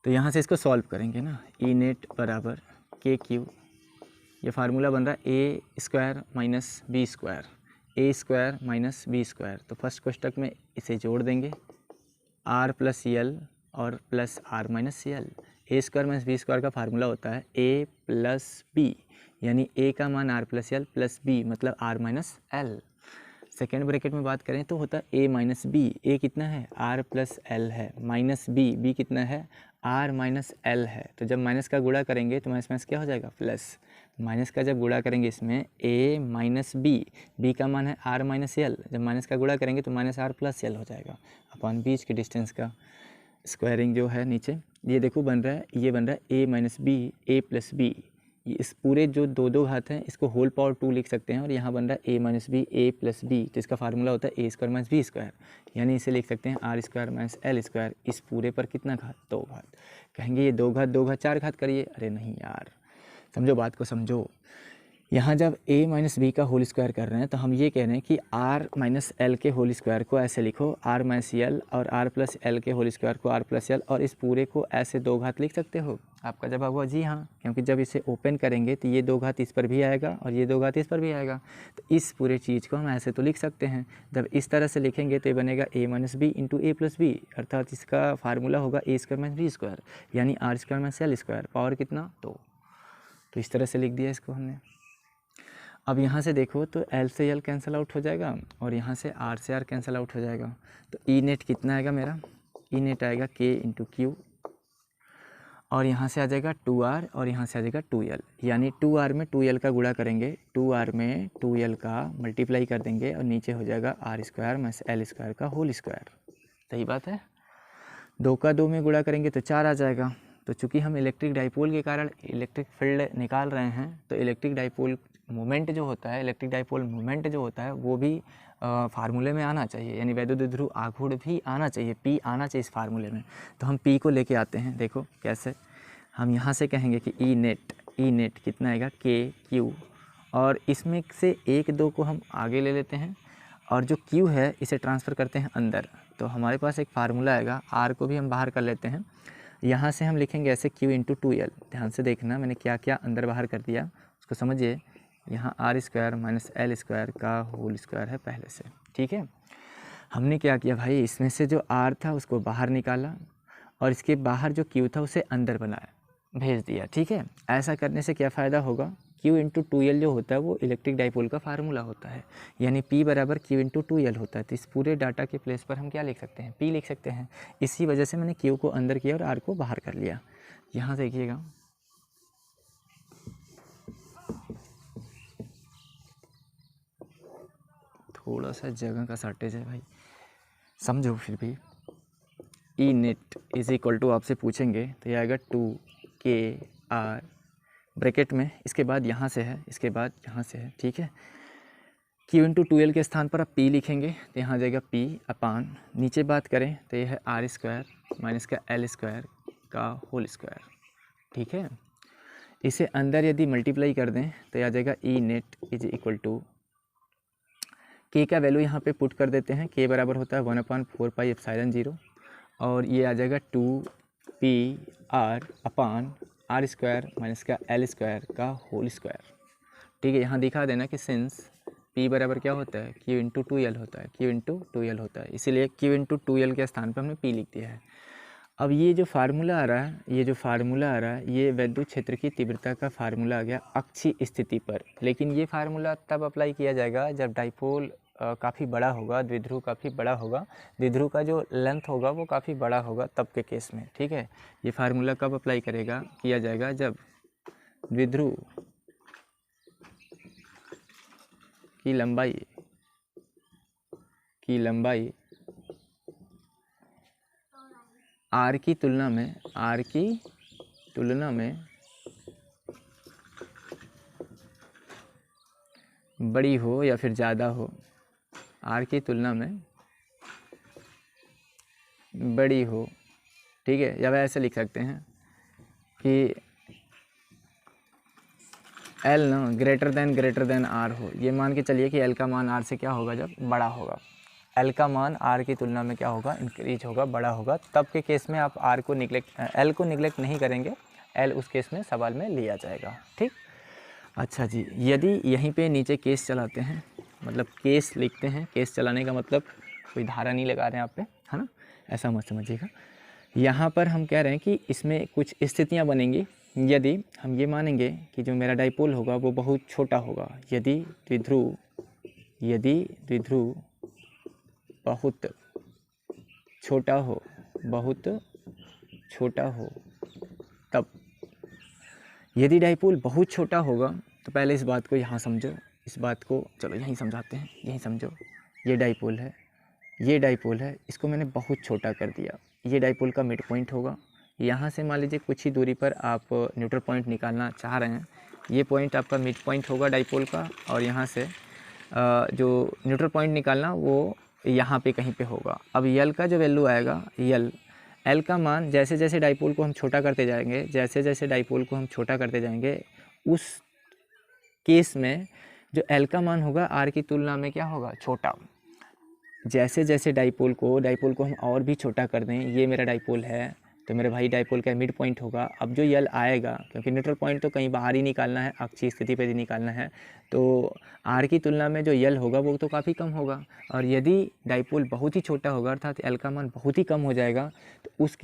S1: तो यहाँ से इसको सॉल्व करेंगे ना, ई नेट बराबर के क्यू, ये फार्मूला बन रहा है ए square minus B square, A square minus B square. तो फर्स्ट कोष्टक में इसे जोड़ देंगे, R+L और plus R-L। A square minus B square का फार्मूला होता है A + B, यानी ए का मान R plus L plus B मतलब R minus L. Second bracket में बात करें तो होता है ए माइनस बी। ए कितना है, आर प्लस एल है, माइनस बी, बी कितना है, आर माइनस एल है। तो जब माइनस का गुणा करेंगे तो माइनस माइनस क्या हो जाएगा, प्लस। माइनस का जब गुणा करेंगे इसमें ए माइनस बी, बी का मान है आर माइनस एल, जब माइनस का गुणा करेंगे तो माइनस आर प्लस एल हो जाएगा अपॉन बीच के डिस्टेंस का स्क्वायरिंग जो है नीचे। ये देखो बन रहा है, ये बन रहा है a minus b a plus B. इस पूरे जो दो दो घात हैं इसको होल पावर 2 लिख सकते हैं और यहाँ बन रहा है a minus b a plus b, तो इसका फार्मूला होता है ए स्क्वायर माइनस बी स्क्वायर, यानी इसे लिख सकते हैं r square minus l square. इस पूरे पर कितना घात, 2 घात। कहेंगे ये 2 घात 4 घात करिए, अरे नहीं यार, समझो बात को समझो। यहाँ जब a माइनस बी का होल स्क्वायर कर रहे हैं तो हम ये कह रहे हैं कि r माइनस एल के होल स्क्वायर को ऐसे लिखो r माइनस एल और r प्लस एल के होल स्क्वायर को r प्लस एल, और इस पूरे को ऐसे 2 घात लिख सकते हो। आपका जवाब हुआ जी हाँ, क्योंकि जब इसे ओपन करेंगे तो ये 2 घात इस पर भी आएगा और ये 2 घात इस पर भी आएगा, तो इस पूरे चीज़ को हम ऐसे तो लिख सकते हैं। जब इस तरह से लिखेंगे तो ये बनेगा a minus b into a plus b, अर्थात इसका फार्मूला होगा a square minus B square, यानी r square minus l square, power कितना 2। तो इस तरह से लिख दिया इसको हमने। अब यहाँ से देखो तो L से L कैंसिल आउट हो जाएगा और यहाँ से R से R कैंसिल आउट हो जाएगा, तो ई नेट कितना आएगा मेरा, ई नेट आएगा K इंटू क्यू, और यहाँ से आ जाएगा 2R और यहाँ से आ जाएगा 2L, यानी 2R में 2L का गुणा करेंगे, 2R में 2L का मल्टीप्लाई कर देंगे और नीचे हो जाएगा R square minus l square का होल स्क्वायर। सही बात है। 2 का 2 में गुणा करेंगे तो 4 आ जाएगा। तो चूँकि हम इलेक्ट्रिक डाइपोल के कारण इलेक्ट्रिक फील्ड निकाल रहे हैं तो इलेक्ट्रिक डाइपोल मोमेंट जो होता है, इलेक्ट्रिक डाइपोल मोमेंट जो होता है वो भी फार्मूले में आना चाहिए, यानी वैद्युत द्विध्रुव आघूर्ण भी आना चाहिए, पी आना चाहिए इस फार्मूले में। तो हम पी को लेके आते हैं, देखो कैसे। हम यहाँ से कहेंगे कि ई नेट कितना आएगा के क्यू, और इसमें से 1 2 को हम आगे ले लेते हैं और जो क्यू है इसे ट्रांसफ़र करते हैं अंदर, तो हमारे पास एक फार्मूला आएगा। आर को भी हम बाहर कर लेते हैं, यहाँ से हम लिखेंगे ऐसे क्यू इंटू 2L। ध्यान से देखना मैंने क्या क्या अंदर बाहर कर दिया उसको समझिए। यहाँ r square minus l square का होल स्क्वायर है पहले से, ठीक है। हमने क्या किया भाई, इसमें से जो आर था उसको बाहर निकाला और इसके बाहर जो क्यू था उसे अंदर बनाया, भेज दिया, ठीक है। ऐसा करने से क्या फ़ायदा होगा, क्यू इंटू 2L जो होता है वो इलेक्ट्रिक डाइपोल का फार्मूला होता है, यानी P बराबर क्यू इंटू 2L होता है। तो इस पूरे डाटा के प्लेस पर हम क्या लिख सकते हैं, P लिख सकते हैं। इसी वजह से मैंने क्यू को अंदर किया और आर को बाहर कर लिया। यहाँ देखिएगा, थोड़ा सा जगह का शॉर्टेज है भाई, समझो फिर भी। ई नेट इज इक्वल टू आपसे पूछेंगे तो ये आएगा 2KR ब्रैकेट में, इसके बाद यहाँ से है, इसके बाद यहाँ से है, ठीक है। Q इंटू 2L के स्थान पर आप P लिखेंगे तो यहाँ आ जाएगा P अपान, नीचे बात करें तो ये है R स्क्वायर माइनस का L स्क्वायर का होल स्क्वायर, ठीक है। इसे अंदर यदि मल्टीप्लाई कर दें तो ये आ जाएगा E net is equal to, K का वैल्यू यहाँ पे पुट कर देते हैं, K बराबर होता है 1/4πε0, और ये आ जाएगा 2PR अपान R स्क्वायर माइनस का L स्क्वायर का होल स्क्वायर, ठीक है। यहाँ दिखा देना कि सिंस P बराबर क्या होता है, Q इंटू 2L होता है, Q इंटू 2L होता है, इसीलिए Q इंटू 2L के स्थान पर हमने P लिख दिया है। अब ये जो फार्मूला आ रहा है, ये वैद्युत क्षेत्र की तीव्रता का फार्मूला आ गया अक्षीय स्थिति पर, लेकिन ये फार्मूला तब अप्लाई किया जाएगा जब डाइपोल काफ़ी बड़ा होगा, द्विध्रुव काफ़ी बड़ा होगा, द्विध्रुव का जो लेंथ होगा वो काफ़ी बड़ा होगा, तब के केस में, ठीक है। ये फार्मूला कब अप्लाई किया जाएगा, जब द्विध्रुव की लंबाई R की तुलना में बड़ी हो या फिर ज़्यादा हो, R की तुलना में बड़ी हो, ठीक है। या वैसे लिख सकते हैं कि L ना ग्रेटर देन R हो। ये मान के चलिए कि L का मान R से क्या होगा, जब बड़ा होगा, L का मान R की तुलना में क्या होगा, इंक्रीज होगा, बड़ा होगा, तब के केस में आप L को निगलेक्ट नहीं करेंगे, L उस केस में सवाल में लिया जाएगा, ठीक। अच्छा जी, यदि यहीं पे नीचे केस चलाते हैं, मतलब केस लिखते हैं, केस चलाने का मतलब कोई धारा नहीं लगा रहे हैं आप पे, है ना, ऐसा मत समझिएगा। यहाँ पर हम कह रहे हैं कि इसमें कुछ स्थितियाँ बनेंगी। यदि हम ये मानेंगे कि जो मेरा डाइपोल होगा वो बहुत छोटा होगा, यदि द्विध्रुव बहुत छोटा हो, तब यदि डाइपोल बहुत छोटा होगा तो पहले इस बात को यहाँ समझो, इस बात को चलो यहीं समझाते हैं, यहीं समझो। ये डाइपोल है, इसको मैंने बहुत छोटा कर दिया। ये डाइपोल का मिड पॉइंट होगा। यहाँ से मान लीजिए कुछ ही दूरी पर आप न्यूट्रल पॉइंट निकालना चाह रहे हैं, ये पॉइंट आपका मिड पॉइंट होगा डाइपोल का, और यहाँ से जो न्यूट्रल पॉइंट निकालना वो यहाँ पे कहीं पे होगा। अब यल का जो वैल्यू आएगा, एल का मान जैसे जैसे डाइपोल को हम छोटा करते जाएंगे, उस केस में जो एल का मान होगा आर की तुलना में क्या होगा, छोटा। जैसे जैसे डाइपोल को हम और भी छोटा कर दें, ये मेरा डाइपोल है तो मेरे भाई डाइपोल का मिड पॉइंट होगा। अब जो यल आएगा, क्योंकि न्यूट्रल पॉइंट तो कहीं बाहर ही निकालना है, अक्षीय स्थिति पे ही निकालना है, तो आर की तुलना में जो यल होगा वो तो काफ़ी कम होगा। और यदि डाइपोल बहुत ही छोटा होगा अर्थात एल का मान बहुत ही कम हो जाएगा, तो उस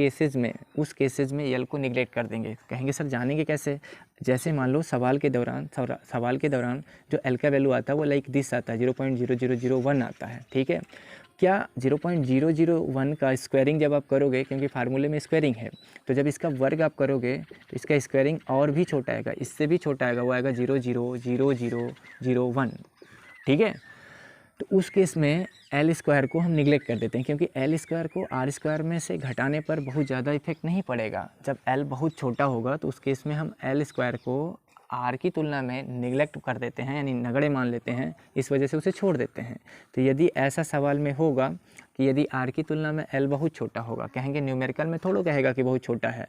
S1: केसेस में यल को निगलेक्ट कर देंगे। कहेंगे सर जानेंगे कैसे? जैसे मान लो सवाल के दौरान जो एल का वैल्यू आता है वो लाइक दिस आता है, 0.0001 आता है, ठीक है। क्या 0.001 का स्क्वायरिंग जब आप करोगे, क्योंकि फार्मूले में स्क्वायरिंग है, तो जब इसका वर्ग आप करोगे तो इसका स्क्वायरिंग और भी छोटा आएगा, इससे भी छोटा आएगा, वो आएगा 0.00001, ठीक है। तो उस केस में एल स्क्वायर को हम निगलेक्ट कर देते हैं, क्योंकि एल स्क्वायर को आर स्क्वायर में से घटाने पर बहुत ज़्यादा इफेक्ट नहीं पड़ेगा। जब एल बहुत छोटा होगा तो उस केस में हम एल स्क्वायर को आर की तुलना में निगलेक्ट कर देते हैं, यानी नगण्य मान लेते हैं, इस वजह से उसे छोड़ देते हैं। तो यदि ऐसा सवाल में होगा कि यदि आर की तुलना में एल बहुत छोटा होगा, कहेंगे न्यूमेरिकल में थोड़ा कहेगा कि बहुत छोटा है,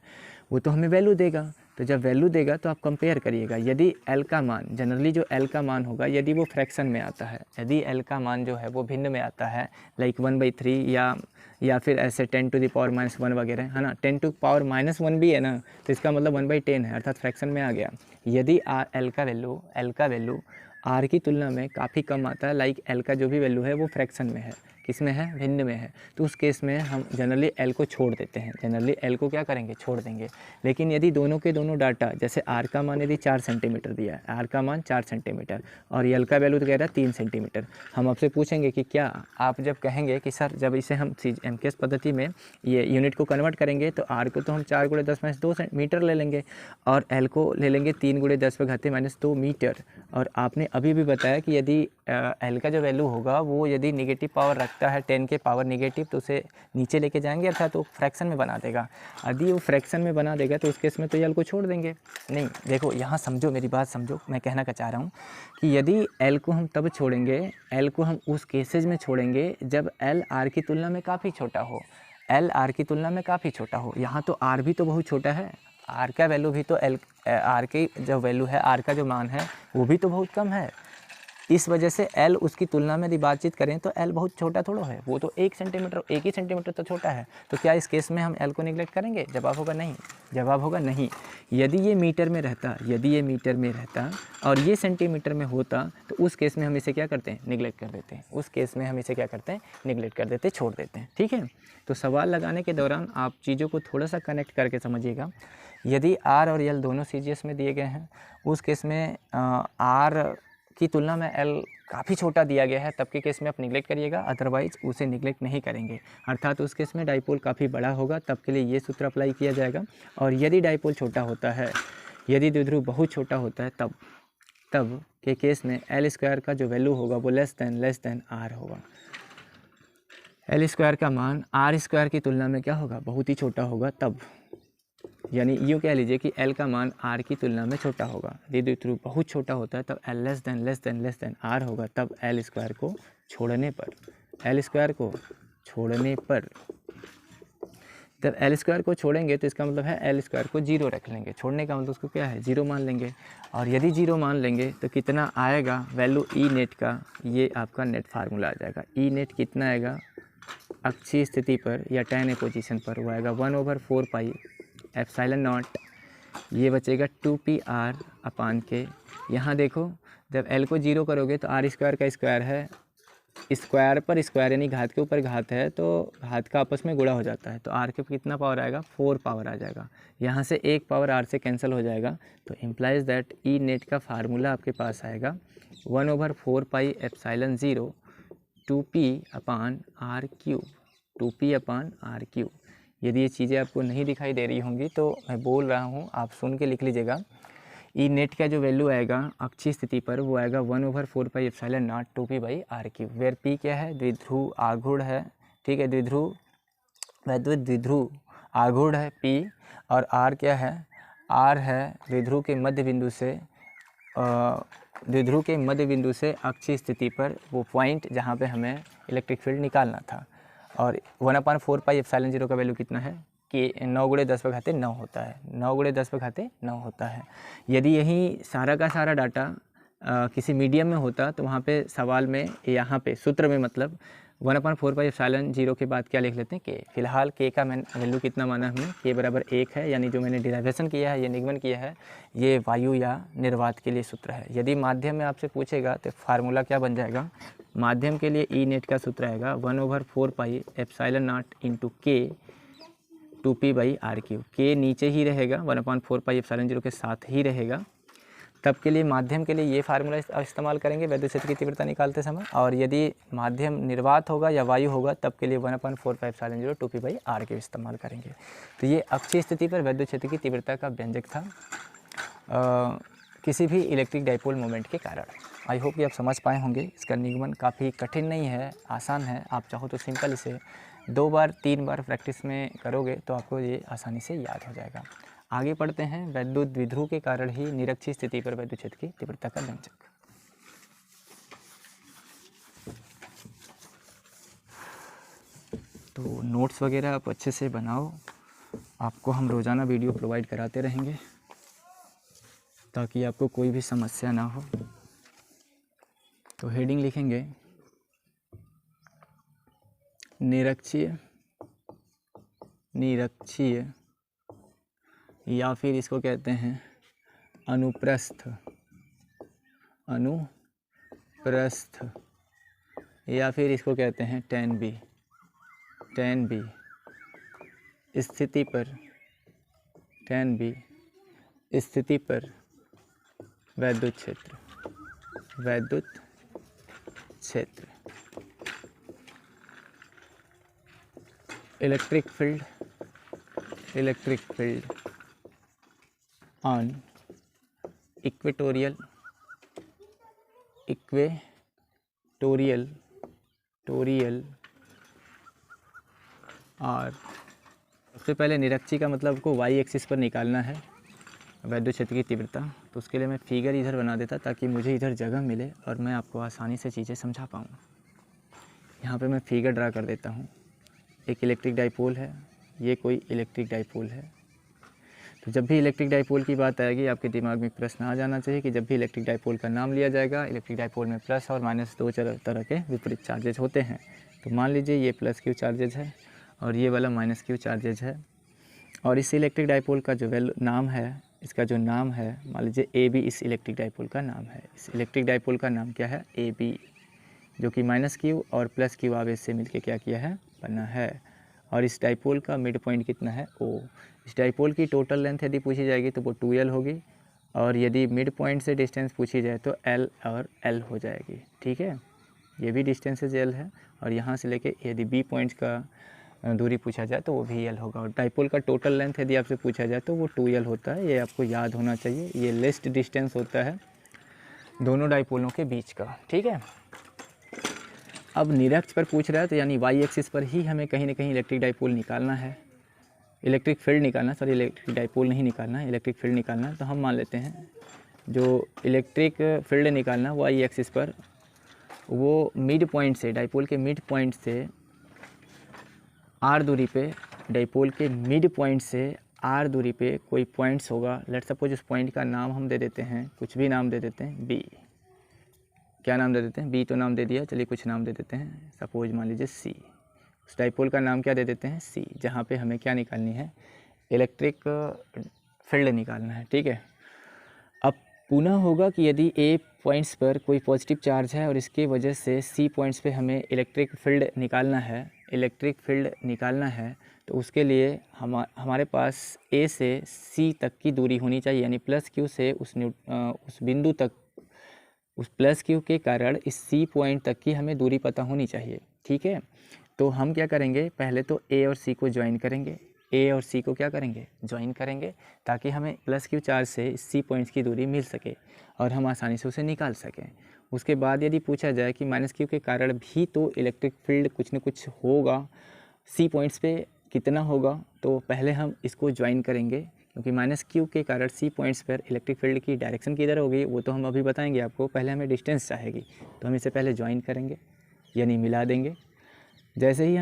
S1: वो तो हमें वैल्यू देगा। तो जब वैल्यू देगा तो आप कंपेयर करिएगा। यदि एल का मान, जनरली जो एल का मान होगा, यदि वो फ्रैक्शन में आता है, यदि एल का मान जो है वो भिन्न में आता है, लाइक 1/3 या फिर ऐसे 10⁻⁻1 वगैरह, है ना। 10⁻⁻1 भी है ना, तो इसका मतलब 1/10 है, अर्थात फ्रैक्शन में आ गया। यदि एल का वैल्यू आर की तुलना में काफ़ी कम आता है, लाइक एल का जो भी वैल्यू है वो फ्रैक्शन में है, किसमें है, भिन्न में है, तो उस केस में हम जनरली एल को छोड़ देते हैं, जनरली एल को क्या करेंगे, छोड़ देंगे। लेकिन यदि दोनों के दोनों डाटा, जैसे आर का मान यदि 4 सेंटीमीटर दिया है, आर का मान 4 सेंटीमीटर और एल का वैल्यू तो कह रहा है 3 सेंटीमीटर, हम आपसे पूछेंगे कि क्या आप जब कहेंगे कि सर जब इसे हम MKS पद्धति में ये यूनिट को कन्वर्ट करेंगे तो आर को तो हम 4 × 10⁻2 मीटर ले लेंगे और एल को ले लेंगे 3 × 10⁻2 मीटर। और आपने अभी भी बताया कि यदि एल का जो वैल्यू होगा वो यदि निगेटिव पावर रखता है, 10 के पावर निगेटिव, तो उसे नीचे लेके जाएंगे, अर्थात वो फ्रैक्शन में बना देगा। यदि वो फ्रैक्शन में बना देगा तो उस केस में तो एल को छोड़ देंगे। नहीं, देखो यहाँ समझो, मेरी बात समझो, मैं कहना क्या चाह रहा हूँ कि यदि एल को हम तब छोड़ेंगे, एल को हम उस केसेज में छोड़ेंगे जब एल आर की तुलना में काफ़ी छोटा हो, एल आर की तुलना में काफ़ी छोटा हो। यहाँ तो आर भी तो बहुत छोटा है, आर का वैल्यू भी तो आर की जो वैल्यू है, आर का जो मान है वो भी तो बहुत कम है। इस वजह से एल उसकी तुलना में यदि बातचीत करें तो एल बहुत छोटा थोड़ा है, वो तो 1 ही सेंटीमीटर तो छोटा है। तो क्या इस केस में हम एल को निगलेक्ट करेंगे? जवाब होगा नहीं, जवाब होगा नहीं। यदि ये मीटर में रहता और ये सेंटीमीटर में होता तो उस केस में हम इसे क्या करते हैं, निगलेक्ट कर देते हैं। उस केस में हम इसे क्या करते हैं, निगलेक्ट कर देते, छोड़ देते हैं, ठीक है। तो सवाल लगाने के दौरान आप चीज़ों को थोड़ा सा कनेक्ट करके समझिएगा। यदि आर और एल दोनों CGS में दिए गए हैं, उस केस में आर की तुलना में एल काफ़ी छोटा दिया गया है, तब के केस में आप निगलेक्ट करिएगा, अदरवाइज उसे निगलेक्ट नहीं करेंगे। अर्थात उस केस में डाइपोल काफ़ी बड़ा होगा, तब के लिए ये सूत्र अप्लाई किया जाएगा। और यदि डाइपोल छोटा होता है, यदि द्विध्रुव बहुत छोटा होता है, तब के केस में एल स्क्वायर का जो वैल्यू होगा वो लेस देन आर होगा। एल स्क्वायर का मान आर स्क्वायर की तुलना में क्या होगा, बहुत ही छोटा होगा। तब यानी यूँ कह लीजिए कि एल का मान आर की तुलना में छोटा होगा। यदि द्विध्रुव बहुत छोटा होता है तब एल लेस देन आर होगा। तब एल स्क्वायर को छोड़ने पर जब एल स्क्वायर को छोड़ेंगे तो इसका मतलब है एल स्क्वायर को 0 रख लेंगे। छोड़ने का मतलब उसको क्या है, 0 मान लेंगे। और यदि 0 मान लेंगे तो कितना आएगा वैल्यू ई नेट का, ये आपका नेट फार्मूला आ जाएगा। ई नेट कितना आएगा अक्षीय स्थिति पर या tan A पोजीशन पर, वो आएगा 1/4 पाई एप्सिलॉन नॉट, ये बचेगा 2πr/K। यहाँ देखो जब L को 0 करोगे तो आर स्क्वायर का स्क्वायर है स्क्वायर पर स्क्वायर यानी घात के ऊपर घात है तो घात का आपस में गुणा हो जाता है, तो आर के कितना पावर आएगा, 4 पावर आ जाएगा। यहाँ से एक पावर आर से कैंसिल हो जाएगा, तो इम्प्लाइज दैट ई नेट का फार्मूला आपके पास आएगा 1/4 pi epsilon 0 2p upon r cube, 2p upon r cube. यदि ये चीज़ें आपको नहीं दिखाई दे रही होंगी तो मैं बोल रहा हूँ, आप सुन के लिख लीजिएगा। ई नेट का जो वैल्यू आएगा अक्षीय स्थिति पर वो आएगा 1/4 pi epsilon naught 2p by r cube, where p क्या है, द्विध्रुव आघूर्ण है, ठीक है, द्विध्रुव वैद्युत द्विध्रुव आघूर्ण है p, और r क्या है, r है द्विध्रुव के मध्य बिंदु से द्विध्रुव के मध्य बिंदु से अक्षीय स्थिति पर वो पॉइंट जहाँ पे हमें इलेक्ट्रिक फील्ड निकालना था। और 1/4 पाई एप्सिलॉन 0 का वैल्यू कितना है कि 9 × 10⁻9 होता है, 9 × 10⁻9 होता है। यदि यही सारा का सारा डाटा किसी मीडियम में होता तो वहाँ पे सवाल में यहाँ पे सूत्र में मतलब 1/4 पाई एप्सिलॉन 0 के बाद क्या लिख लेते हैं, के। फिलहाल के का वैल्यू कितना माना हमने, के बराबर 1 है, यानी जो मैंने डिराइवेशन किया है, ये निगमन किया है, ये वायु या निर्वात के लिए सूत्र है। यदि माध्यम में आपसे पूछेगा तो फार्मूला क्या बन जाएगा, माध्यम के लिए ई नेट का सूत्र आएगा 1/4 पाई एप्सिलॉन नॉट इंटू के 2p बाई आर क्यूब। के नीचे ही रहेगा, 1/4 पाई एप्सिलॉन 0 के साथ ही रहेगा। तब के लिए माध्यम के लिए ये फार्मूला इस्तेमाल करेंगे वैद्युत क्षेत्र की तीव्रता निकालते समय, और यदि माध्यम निर्वात होगा या वायु होगा तब के लिए 1/4 pi epsilon 0 2p by r cube इस्तेमाल करेंगे। तो ये अक्षीय स्थिति पर वैद्युत क्षेत्र की तीव्रता का व्यंजक था किसी भी इलेक्ट्रिक डाइपोल मोमेंट के कारण। आई होप कि आप समझ पाए होंगे। इसका निगमन काफ़ी कठिन नहीं है, आसान है। आप चाहो तो सिंपल इसे 2 बार 3 बार प्रैक्टिस में करोगे तो आपको ये आसानी से याद हो जाएगा। आगे पढ़ते हैं, वैद्युत द्विध्रुव के कारण ही निरक्षीय स्थिति पर वैद्युत क्षेत्र की तीव्रता का व्यंजक। तो नोट्स वगैरह आप अच्छे से बनाओ, आपको हम रोज़ाना वीडियो प्रोवाइड कराते रहेंगे ताकि आपको कोई भी समस्या ना हो। तो हेडिंग लिखेंगे निरक्षीय, निरक्षीय या फिर इसको कहते हैं अनुप्रस्थ, अनुप्रस्थ, या फिर इसको कहते हैं tan b, tan b स्थिति पर, tan b स्थिति पर वैद्युत क्षेत्र, वैद्युत क्षेत्र, electric field, electric field on equatorial, equatorial टोरियल और सबसे पहले निरक्षीय का मतलब को वाई एक्सिस पर निकालना है वैद्युत क्षेत्र की तीव्रता। तो उसके लिए मैं फिगर इधर बना देता ताकि मुझे इधर जगह मिले और मैं आपको आसानी से चीज़ें समझा पाऊँ। यहाँ पे मैं फिगर ड्रा कर देता हूँ। एक इलेक्ट्रिक डाइपोल है, ये कोई इलेक्ट्रिक डाइपोल है। तो जब भी इलेक्ट्रिक डाइपोल की बात आएगी आपके दिमाग में प्रश्न आ जाना चाहिए कि जब भी इलेक्ट्रिक डाइपोल का नाम लिया जाएगा, इलेक्ट्रिक डाइपोल में प्लस और माइनस 2 तरह के विपरीत चार्जेज होते हैं। तो मान लीजिए ये प्लस क्यू चार्जेज है और ये वाला माइनस क्यू चार्जेज है, और इस इलेक्ट्रिक डाइपोल का जो नाम है, इसका जो नाम है, मान लीजिए ए बी इस इलेक्ट्रिक डाइपोल का नाम है। इस इलेक्ट्रिक डाइपोल का नाम क्या है, ए बी, जो कि माइनस क्यू और प्लस क्यू आवेश से मिलके क्या किया है, बना है। और इस डाइपोल का मिड पॉइंट कितना है, ओ। इस डाइपोल की टोटल लेंथ यदि पूछी जाएगी तो वो 2l होगी, और यदि मिड पॉइंट से डिस्टेंस पूछी जाए तो l और l हो जाएगी। ठीक है, ये भी डिस्टेंसेज l है, और यहाँ से लेके यदि b पॉइंट्स का दूरी पूछा जाए तो वो भी l होगा। और डाइपोल का टोटल लेंथ यदि आपसे पूछा जाए तो वो 2l होता है। ये आपको याद होना चाहिए। ये लेस्ट डिस्टेंस होता है दोनों डाइपोलों के बीच का। ठीक है, अब निरक्ष पर पूछ रहा है तो यानी वाई एक्सिस पर ही हमें कहीं ना कहीं इलेक्ट्रिक डाइपोल निकालना है, इलेक्ट्रिक फील्ड निकालना, सॉरी इलेक्ट्रिक डाइपोल नहीं निकालना है, इलेक्ट्रिक फील्ड निकालना है। तो हम मान लेते हैं जो इलेक्ट्रिक फील्ड निकालना वाई एक्सिस पर, वो मिड पॉइंट से, डाइपोल के मिड पॉइंट से आर दूरी पे, डाइपोल के मिड पॉइंट से आर दूरी पे कोई पॉइंट्स होगा। लेट्स सपोज उस पॉइंट का नाम हम दे देते हैं, कुछ भी नाम दे देते हैं, बी। क्या नाम दे देते हैं, बी तो नाम दे दिया, चलिए कुछ नाम दे देते हैं, सपोज मान लीजिए सी। उस डाइपोल का नाम क्या दे देते हैं, सी, जहाँ पे हमें क्या निकालनी है, इलेक्ट्रिक फील्ड निकालना है। ठीक है, अब पुनः होगा कि यदि ए पॉइंट्स पर कोई पॉजिटिव चार्ज है और इसके वजह से सी पॉइंट्स पे हमें इलेक्ट्रिक फील्ड निकालना है, तो उसके लिए हमारे पास ए से सी तक की दूरी होनी चाहिए, यानी प्लस क्यू से उस बिंदु तक, उस प्लस क्यू के कारण इस सी पॉइंट तक की हमें दूरी पता होनी चाहिए। ठीक है, तो हम क्या करेंगे, पहले तो ए और सी को ज्वाइन करेंगे, ए और सी को क्या करेंगे, ज्वाइन करेंगे, ताकि हमें प्लस क्यू चार्ज से इस सी पॉइंट्स की दूरी मिल सके और हम आसानी से उसे निकाल सकें। उसके बाद यदि पूछा जाए कि माइनस क्यू के कारण भी तो इलेक्ट्रिक फील्ड कुछ न कुछ होगा, सी पॉइंट्स पे कितना होगा, तो पहले हम इसको ज्वाइन करेंगे, क्योंकि माइनस क्यू के कारण सी पॉइंट्स पर इलेक्ट्रिक फील्ड की डायरेक्शन किधर होगी वो तो हम अभी बताएंगे आपको, पहले हमें डिस्टेंस चाहेगी, तो हम इसे पहले ज्वाइन करेंगे यानी मिला देंगे। जैसे ही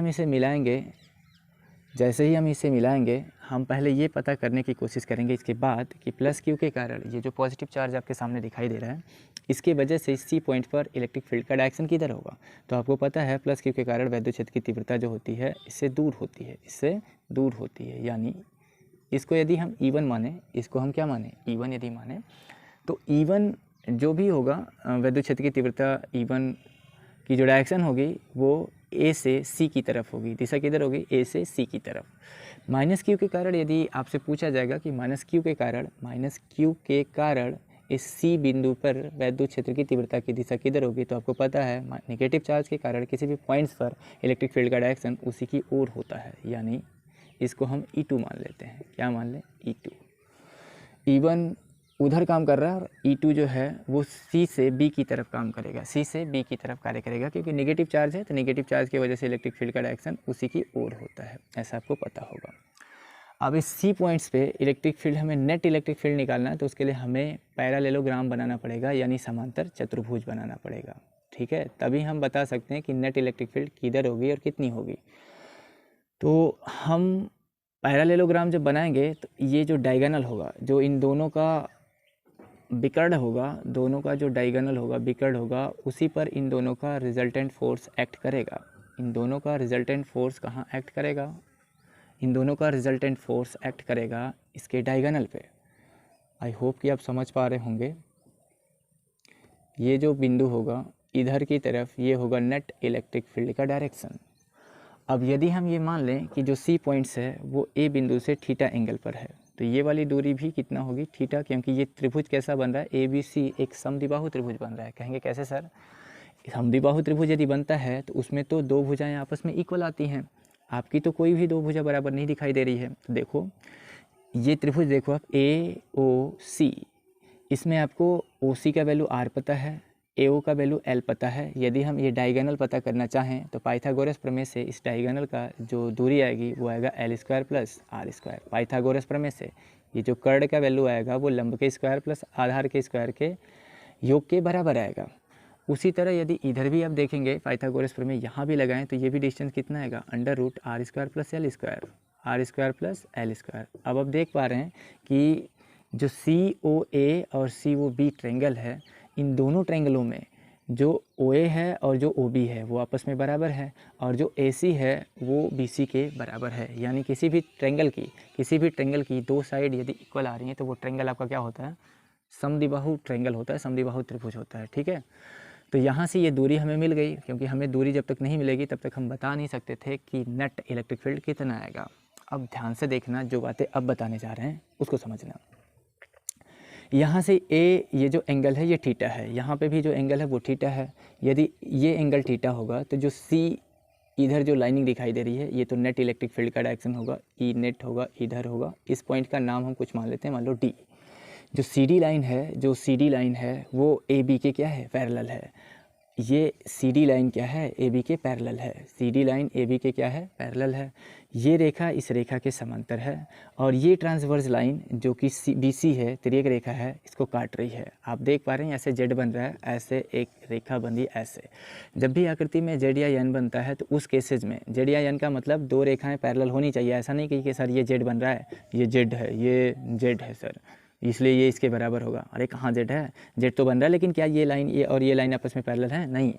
S1: हम इसे मिलाएंगे हम पहले ये पता करने की कोशिश करेंगे इसके बाद कि प्लस क्यू के कारण ये जो पॉजिटिव चार्ज आपके सामने दिखाई दे रहा है, इसके वजह से सी पॉइंट पर इलेक्ट्रिक फील्ड का डायरेक्शन किधर होगा। तो आपको पता है प्लस क्यू के कारण वैद्युत क्षेत्र की तीव्रता जो होती है इससे दूर होती है, यानी इसको यदि हम E1 माने, इसको हम क्या माने, E1 यदि माने, तो E1 जो भी होगा वैद्युत क्षेत्र की तीव्रता E1 की जो डायरेक्शन होगी वो ए से सी की तरफ होगी, दिशा किधर होगी, ए से सी की तरफ। माइनस क्यू के कारण यदि आपसे पूछा जाएगा कि माइनस क्यू के कारण इस सी बिंदु पर वैद्युत क्षेत्र की तीव्रता की दिशा किधर होगी, तो आपको पता है नेगेटिव चार्ज के कारण किसी भी पॉइंट्स पर इलेक्ट्रिक फील्ड का डायरेक्शन उसी की ओर होता है, यानी इसको हम E2 मान लेते हैं। क्या मान लें, E2। E1 उधर काम कर रहा है और E2 जो है वो C से B की तरफ काम करेगा, C से B की तरफ कार्य करेगा, क्योंकि नेगेटिव चार्ज है तो नेगेटिव चार्ज की वजह से इलेक्ट्रिक फील्ड का डायरेक्शन उसी की ओर होता है, ऐसा आपको पता होगा। अब इस C पॉइंट्स पे इलेक्ट्रिक फील्ड, हमें नेट इलेक्ट्रिक फील्ड निकालना है, तो उसके लिए हमें पैरेललोग्राम बनाना पड़ेगा, यानी समांतर चतुर्भुज बनाना पड़ेगा। ठीक है, तभी हम बता सकते हैं कि नेट इलेक्ट्रिक फील्ड किधर होगी और कितनी होगी। तो हम पैरेललोग्राम जब बनाएंगे तो ये जो डायगोनल होगा, जो इन दोनों का विकर्ण होगा, दोनों का जो डायगोनल होगा, विकर्ण होगा, उसी पर इन दोनों का रिजल्टेंट फोर्स एक्ट करेगा। इन दोनों का रिजल्टेंट फोर्स कहाँ एक्ट करेगा, इन दोनों का रिजल्टेंट फोर्स एक्ट करेगा इसके डायगोनल पे। आई होप कि आप समझ पा रहे होंगे। ये जो बिंदु होगा इधर की तरफ, ये होगा नेट इलेक्ट्रिक फील्ड का डायरेक्शन। अब यदि हम ये मान लें कि जो सी पॉइंट्स है वो ए बिंदु से थीटा एंगल पर है, तो ये वाली दूरी भी कितना होगी, थीटा, क्योंकि ये त्रिभुज कैसा बन रहा है, ABC एक समद्विबाहु त्रिभुज बन रहा है। कहेंगे कैसे सर, समद्विबाहु त्रिभुज यदि बनता है तो उसमें तो दो भुजाएं आपस में इक्वल आती हैं, आपकी तो कोई भी दो भुजा बराबर नहीं दिखाई दे रही है। तो देखो ये त्रिभुज देखो आप, AOC, इसमें आपको OC का वैल्यू R पता है, AO का वैल्यू L पता है। यदि हम ये डायगोनल पता करना चाहें तो पाइथागोरस प्रमेय से इस डायगोनल का जो दूरी आएगी वो आएगा L² प्लस R²। पाइथागोरस प्रमेय से ये जो कर्ण का वैल्यू आएगा वो लंब के स्क्वायर प्लस आधार के स्क्वायर के योग के बराबर आएगा। उसी तरह यदि इधर भी आप देखेंगे पाइथागोरस प्रमेय यहाँ भी लगाएं तो ये भी डिस्टेंस कितना आएगा, √R² plus L², R² plus L²। अब आप देख पा रहे हैं कि जो COA और COB ट्रेंगल है, इन दोनों ट्रेंगलों में जो OA है और जो OB है वो आपस में बराबर है, और जो AC है वो BC के बराबर है। यानी किसी भी ट्रेंगल की दो साइड यदि इक्वल आ रही हैं तो वो ट्रेंगल आपका क्या होता है, समद्विबाहु ट्रेंगल होता है, समद्विबाहु त्रिभुज होता है। ठीक है, तो यहाँ से ये दूरी हमें मिल गई, क्योंकि हमें दूरी जब तक नहीं मिलेगी तब तक हम बता नहीं सकते थे कि नेट इलेक्ट्रिक फील्ड कितना आएगा। अब ध्यान से देखना, जो बातें अब बताने जा रहे हैं उसको समझना। यहाँ से ये जो एंगल है ये थीटा है, यहाँ पे भी जो एंगल है वो थीटा है। यदि ये एंगल थीटा होगा तो जो C इधर जो लाइनिंग दिखाई दे रही है ये तो नेट इलेक्ट्रिक फील्ड का डायरेक्शन होगा, E नेट होगा, इधर होगा। इस पॉइंट का नाम हम कुछ मान लेते हैं, मान लो D। जो CD लाइन है वो AB के क्या है, पैरेलल है। ये CD लाइन क्या है, AB के पैरेलल है। CD लाइन AB के क्या है, पैरेलल है। ये रेखा इस रेखा के समांतर है, और ये ट्रांसवर्स लाइन जो कि BC है, तिर्यक रेखा है, इसको काट रही है। आप देख पा रहे हैं ऐसे Z बन रहा है, ऐसे एक रेखा बन रही है ऐसे। जब भी आकृति में Z या N बनता है तो उस केसेज में Z या N का मतलब दो रेखाएं पैरेलल होनी चाहिए। ऐसा नहीं कि सर ये Z बन रहा है, ये Z है, ये Z है सर, इसलिए ये इसके बराबर होगा। अरे कहाँ Z है, Z तो बन रहा है, लेकिन क्या ये लाइन, ये और ये लाइन आपस में पैरेलल है? नहीं।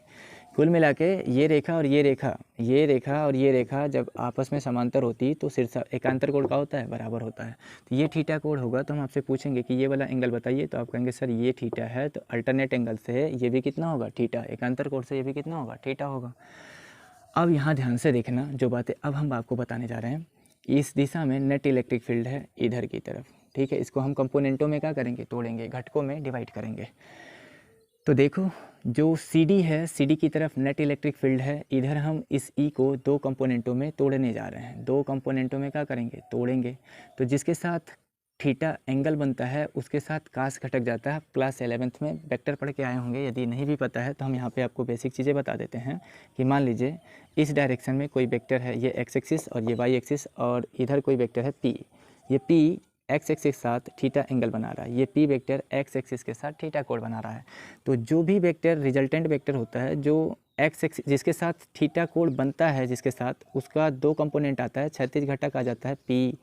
S1: कुल मिला के ये रेखा और ये रेखा और ये रेखा जब आपस में समांतर होती तो शीर्षा एकांतर कोण का होता है, बराबर होता है। तो ये थीटा कोण होगा। तो हम आपसे पूछेंगे कि ये वाला एंगल बताइए, तो आप कहेंगे सर ये थीटा है, तो अल्टरनेट एंगल से ये भी कितना होगा, थीटा। एकांतर कोण से ये भी कितना होगा, थीटा होगा। अब यहाँ ध्यान से देखना जो बातें अब हम आपको बताने जा रहे हैं। इस दिशा में नेट इलेक्ट्रिक फील्ड है इधर की तरफ, ठीक है। इसको हम कंपोनेंटों में क्या करेंगे, तोड़ेंगे, घटकों में डिवाइड करेंगे। तो देखो जो CD है, CD की तरफ नेट इलेक्ट्रिक फील्ड है। इधर हम इस E को दो कंपोनेंटों में तोड़ने जा रहे हैं। दो कंपोनेंटों में क्या करेंगे, तोड़ेंगे। तो जिसके साथ थीटा एंगल बनता है उसके साथ कास घटक जाता है। क्लास 11th में वेक्टर पढ़ के आए होंगे, यदि नहीं भी पता है तो हम यहाँ पे आपको बेसिक चीज़ें बता देते हैं कि मान लीजिए इस डायरेक्शन में कोई वेक्टर है, ये x एक्सिस और ये y एक्सिस, और इधर कोई वेक्टर है P। ये P x एक्सिस के साथ थीटा एंगल बना रहा है, ये P वेक्टर x एक्सिस के साथ थीटा कोण बना रहा है। तो जो भी वेक्टर रिजल्टेंट वेक्टर होता है जो x एक्सिस जिसके साथ थीटा कोण बनता है, जिसके साथ उसका दो कंपोनेंट आता है, क्षैतिज घटक आ जाता है P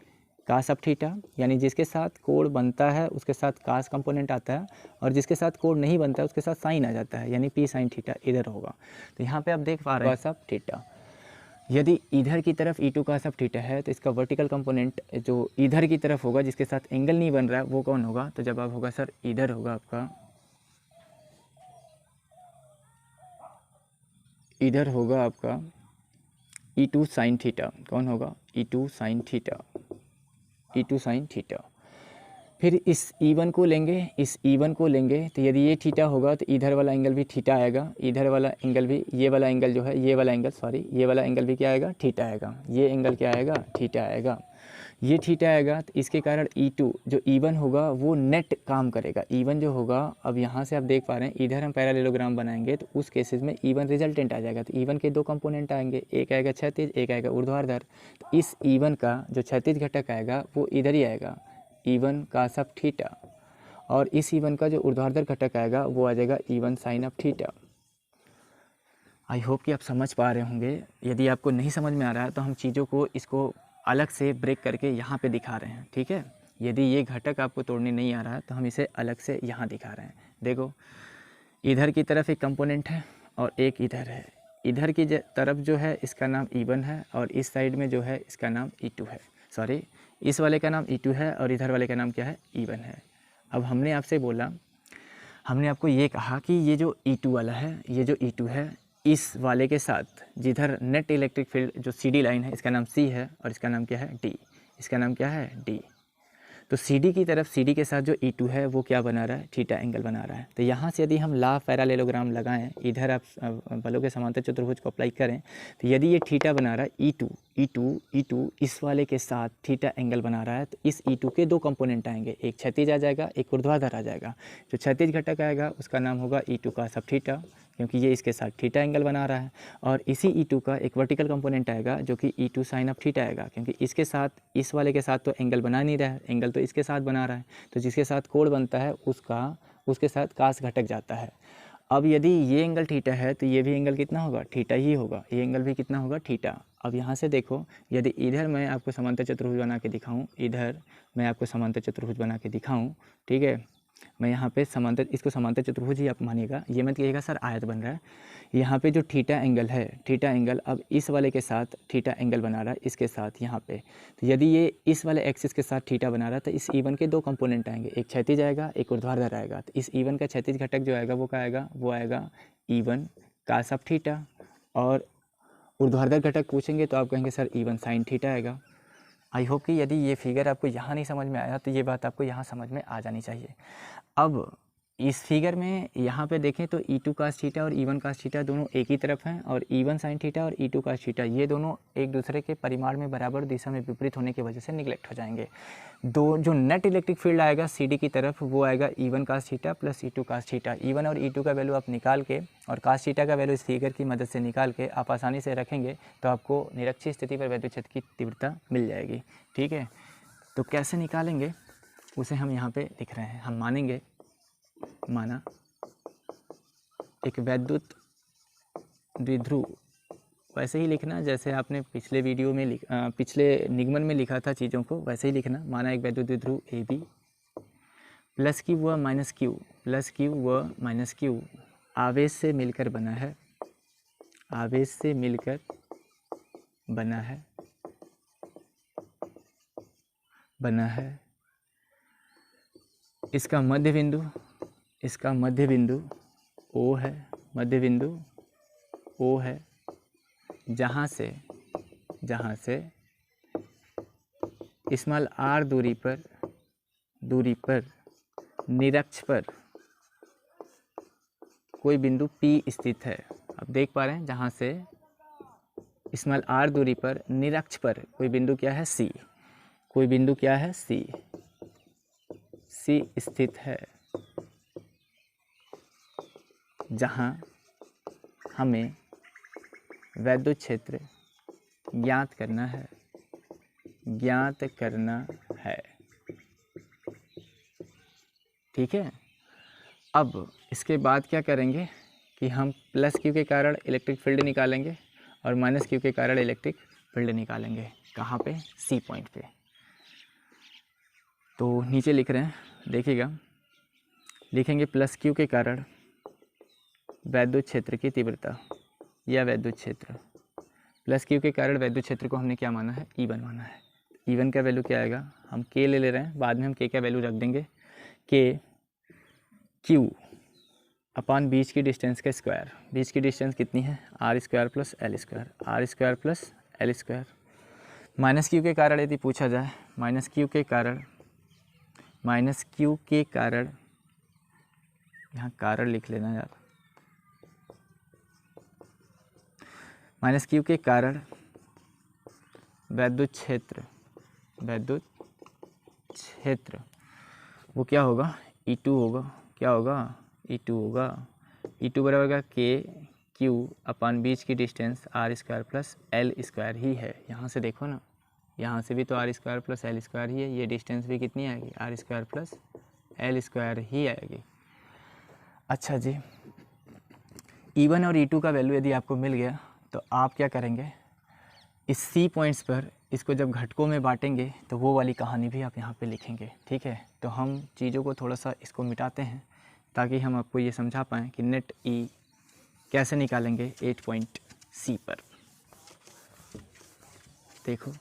S1: कास ऑफ थीटा, यानी जिसके साथ कोण बनता है उसके साथ कास कंपोनेंट आता है, और जिसके साथ कोण नहीं बनता है उसके साथ साइन आ जाता है, यानी P साइन थीटा इधर होगा। तो यहाँ पे आप देख पा रहे हैं कास ऑफ थीटा। यदि इधर की तरफ E2 कास ऑफ थीटा है तो इसका वर्टिकल कंपोनेंट जो इधर की तरफ होगा जिसके साथ एंगल नहीं बन रहा है वो कौन होगा, तो जवाब होगा सर इधर होगा आपका, इधर होगा आपका E2 साइन थीटा। कौन होगा, E2 sine theta, E2 sine theta. फिर इस E1 को लेंगे, इस E1 को लेंगे, तो यदि ये थीटा होगा तो इधर वाला एंगल भी थीटा आएगा, इधर वाला एंगल भी, ये वाला एंगल जो है, ये वाला एंगल सॉरी, ये वाला एंगल भी क्या आएगा, थीटा आएगा। ये एंगल क्या आएगा, थीटा आएगा। ये थीटा आएगा तो इसके कारण E2 जो E1 होगा वो नेट काम करेगा। E1 जो होगा, अब यहाँ से आप देख पा रहे हैं इधर हम पैरेललोग्राम बनाएंगे तो उस केसेस में E1 रिजल्टेंट आ जाएगा। तो E1 के दो कंपोनेंट आएंगे, एक आएगा क्षैतिज, एक आएगा ऊर्ध्वाधर। तो इस E1 का जो क्षैतिज घटक आएगा वो इधर ही आएगा, E1 कास ऑफ थीटा, और इस E1 का जो ऊर्ध्वाधर घटक आएगा वो आ जाएगा E1 sine of theta. I hope कि आप समझ पा रहे होंगे। यदि आपको नहीं समझ में आ रहा है तो हम चीज़ों को इसको अलग से ब्रेक करके यहाँ पे दिखा रहे हैं, ठीक है। यदि ये घटक आपको तोड़ने नहीं आ रहा है तो हम इसे अलग से यहाँ दिखा रहे हैं। देखो इधर की तरफ एक कंपोनेंट है और एक इधर है। इधर की तरफ जो है इसका नाम E1 है, और इस साइड में जो है इसका नाम E2 है। सॉरी, इस वाले का नाम E2 है और इधर वाले का नाम क्या है, E1 है। अब हमने आपसे बोला, हमने आपको ये कहा कि ये जो E2 वाला है, ये जो E2 है, इस वाले के साथ जिधर नेट इलेक्ट्रिक फील्ड जो CD लाइन है इसका नाम C है और इसका नाम क्या है, D। इसका नाम क्या है, D। तो CD की तरफ CD के साथ जो E2 है वो क्या बना रहा है, थीटा एंगल बना रहा है। तो यहाँ से यदि हम ला पैरेललोग्राम लगाएं, इधर आप बलों के समांतर चतुर्भुज को अप्लाई करें, तो यदि ये थीटा बना रहा है E2 इस वाले के साथ थीटा एंगल बना रहा है, तो इस E2 के दो कंपोनेंट आएंगे, एक क्षैतिज आ जाएगा, एक ऊर्ध्वाधर आ जाएगा। जो क्षैतिज घटक आएगा उसका नाम होगा E2 कास ऑफ थीटा, क्योंकि ये इसके साथ थीटा एंगल बना रहा है। और इसी E2 का एक वर्टिकल कंपोनेंट आएगा जो कि E2 साइन ऑफ थीटा आएगा, क्योंकि इसके साथ इस वाले के साथ तो एंगल बना नहीं रहा है, एंगल तो इसके साथ बना रहा है। तो जिसके साथ कोण बनता है उसके साथ कास घटक जाता है। अब यदि ये एंगल थीटा है तो ये भी एंगल कितना होगा, थीटा ही होगा। ये एंगल भी कितना होगा, थीटा। अब यहाँ से देखो, यदि इधर मैं आपको समांतर चतुर्भुज बना के दिखाऊँ, इधर मैं आपको समांतर चतुर्भुज बना के दिखाऊँ, ठीक है। मैं यहाँ पे समांतर, इसको समांतर चतुर्भुज ही आप मानिएगा, ये मत कहिएगा सर आयत बन रहा है। यहाँ पे जो थीटा एंगल है, थीटा एंगल अब इस वाले के साथ थीटा एंगल बना रहा है, इसके साथ यहाँ पे। तो यदि ये इस वाले एक्सिस के साथ थीटा बना रहा है तो इस E1 के दो कंपोनेंट आएंगे, एक क्षैतिज आएगा, एक ऊर्ध्वाधर आएगा। तो इस E1 का क्षैतिज घटक जो आएगा वो क्या आएगा, वो आएगा E1 कास ऑफ थीटा, और ऊर्ध्वाधर घटक पूछेंगे तो आप कहेंगे सर E1 साइन थीटा आएगा। आई होप कि यदि ये फिगर आपको यहाँ नहीं समझ में आया तो ये बात आपको यहाँ समझ में आ जानी चाहिए। अब इस फिगर में यहाँ पे देखें तो E2 कास थीटा और E1 कास थीटा दोनों एक ही तरफ हैं, और E1 साइन थीटा और E2 कास थीटा ये दोनों एक दूसरे के परिमाण में बराबर दिशा में विपरीत होने की वजह से निगलेक्ट हो जाएंगे। दो जो नेट इलेक्ट्रिक फील्ड आएगा CD की तरफ वो आएगा E1 cos theta plus E2 cos theta. E1 और E2 का वैल्यू आप निकाल के और कास थीटा का वैल्यू इस फिगर की मदद से निकाल के आप आसानी से रखेंगे तो आपको निरक्षीय स्थिति पर वैद्युत क्षेत्र की तीव्रता मिल जाएगी, ठीक है। तो कैसे निकालेंगे उसे हम यहाँ पे लिख रहे हैं। हम मानेंगे, माना एक वैद्युत द्विध्रुव, वैसे ही लिखना जैसे आपने पिछले वीडियो में पिछले निगमन में लिखा था चीज़ों को, वैसे ही लिखना। माना एक वैद्युत द्विध्रुव AB प्लस Q व माइनस Q, प्लस Q व माइनस Q आवेश से मिलकर बना है। आवेश से मिलकर बना है। इसका मध्य बिंदु O है, मध्य बिंदु O है, जहाँ से स्मॉल r दूरी पर निरक्ष पर कोई बिंदु P स्थित है। अब देख पा रहे हैं, जहाँ से स्मॉल r दूरी पर निरक्ष पर कोई बिंदु क्या है, C। कोई बिंदु क्या है, C स्थित है, जहाँ हमें वैद्युत क्षेत्र ज्ञात करना है। ठीक है। अब इसके बाद क्या करेंगे कि हम प्लस Q के कारण इलेक्ट्रिक फील्ड निकालेंगे और माइनस Q के कारण इलेक्ट्रिक फील्ड निकालेंगे। कहाँ पे, C पॉइंट पे। तो नीचे लिख रहे हैं, देखिएगा, लिखेंगे प्लस Q के कारण वैद्युत क्षेत्र की तीव्रता या वैद्युत क्षेत्र। प्लस Q के कारण वैद्युत क्षेत्र को हमने क्या माना है, E1 माना है। E1 का वैल्यू क्या आएगा, हम K ले रहे हैं, बाद में हम K का वैल्यू रख देंगे, K Q अपॉन बीच की डिस्टेंस का स्क्वायर। बीच की डिस्टेंस कितनी है, R square plus L square, R square plus L square. Minus Q के कारण यदि पूछा जाए, माइनस Q के कारण यहाँ कारण लिख लेना यार, माइनस Q के कारण वैद्युत क्षेत्र वो क्या होगा, E2 होगा। क्या होगा, E2 होगा। E2 बराबर K Q अपॉन बीच की distance R square plus L square ही है। यहाँ से देखो ना, यहाँ से भी तो R square plus L square ही है, ये डिस्टेंस भी कितनी आएगी, R square plus L square ही आएगी। अच्छा जी, E1 और E2 का वैल्यू यदि आपको मिल गया तो आप क्या करेंगे, इस C पॉइंट्स पर इसको जब घटकों में बांटेंगे तो वो वाली कहानी भी आप यहाँ पे लिखेंगे। ठीक है। तो हम चीज़ों को थोड़ा सा इसको मिटाते हैं ताकि हम आपको ये समझा पाएँ कि नेट E कैसे निकालेंगे 8 पॉइंट C पर। देखो,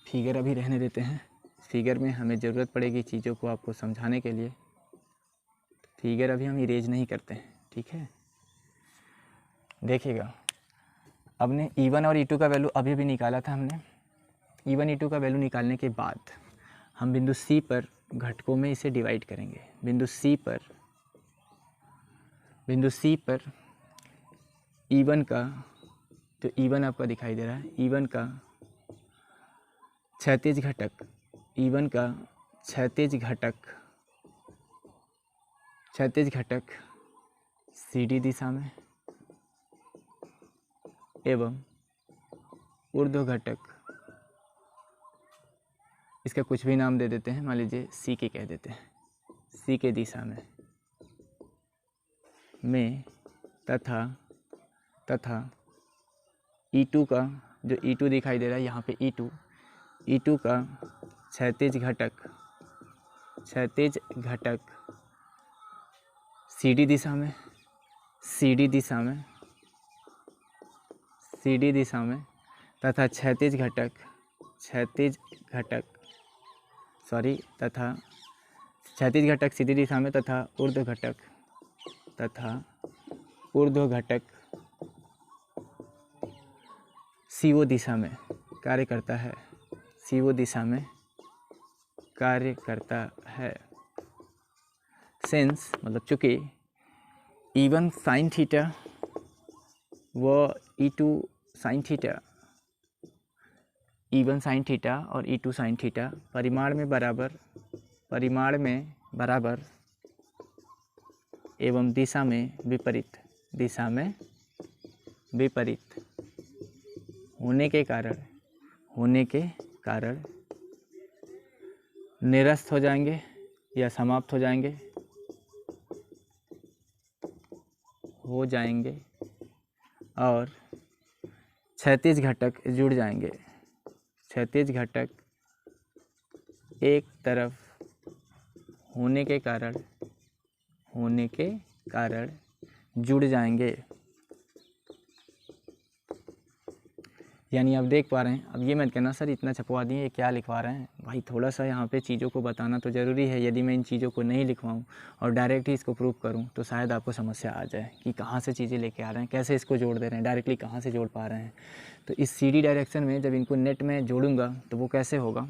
S1: फिगर अभी रहने देते हैं, फिगर में हमें ज़रूरत पड़ेगी चीज़ों को आपको समझाने के लिए। फिगर अभी हम इरेज नहीं करते हैं। ठीक है। देखिएगा, हमने E1 और E2 का वैल्यू अभी भी निकाला था हमने। E1 E2 का वैल्यू निकालने के बाद हम बिंदु C पर घटकों में इसे डिवाइड करेंगे। बिंदु C पर E1 का, जो E1 आपका दिखाई दे रहा है, E1 का क्षैतिज घटक CD दिशा में एवं ऊर्ध्व घटक, इसका कुछ भी नाम दे देते हैं, मान लीजिए C के कह देते हैं, C के दिशा में तथा E2 का, जो E2 दिखाई दे रहा है यहाँ पे, E2 का क्षैतिज घटक CD दिशा में तथा क्षैतिज घटक सीधी दिशा में तथा ऊर्ध्व घटक CO दिशा में कार्य करता है। सेंस मतलब चूँकि E1 साइन थीटा व E2 sine theta, E1 sine theta और E2 साइन थीटा परिमाण में बराबर एवं दिशा में विपरीत होने के कारण निरस्त हो जाएंगे या समाप्त हो जाएंगे और क्षैतिज घटक जुड़ जाएंगे। क्षैतिज घटक एक तरफ होने के कारण जुड़ जाएंगे। यानी आप देख पा रहे हैं। अब ये मत कहना सर इतना छपवा दिए, ये क्या लिखवा रहे हैं भाई, थोड़ा सा यहाँ पे चीज़ों को बताना तो ज़रूरी है। यदि मैं इन चीज़ों को नहीं लिखवाऊँ और डायरेक्ट ही इसको प्रूव करूँ तो शायद आपको समस्या आ जाए कि कहाँ से चीज़ें लेके आ रहे हैं, कैसे इसको जोड़ दे रहे हैं, डायरेक्टली कहाँ से जोड़ पा रहे हैं। तो इस CD डायरेक्शन में जब इनको नेट में जोड़ूंगा तो वो कैसे होगा,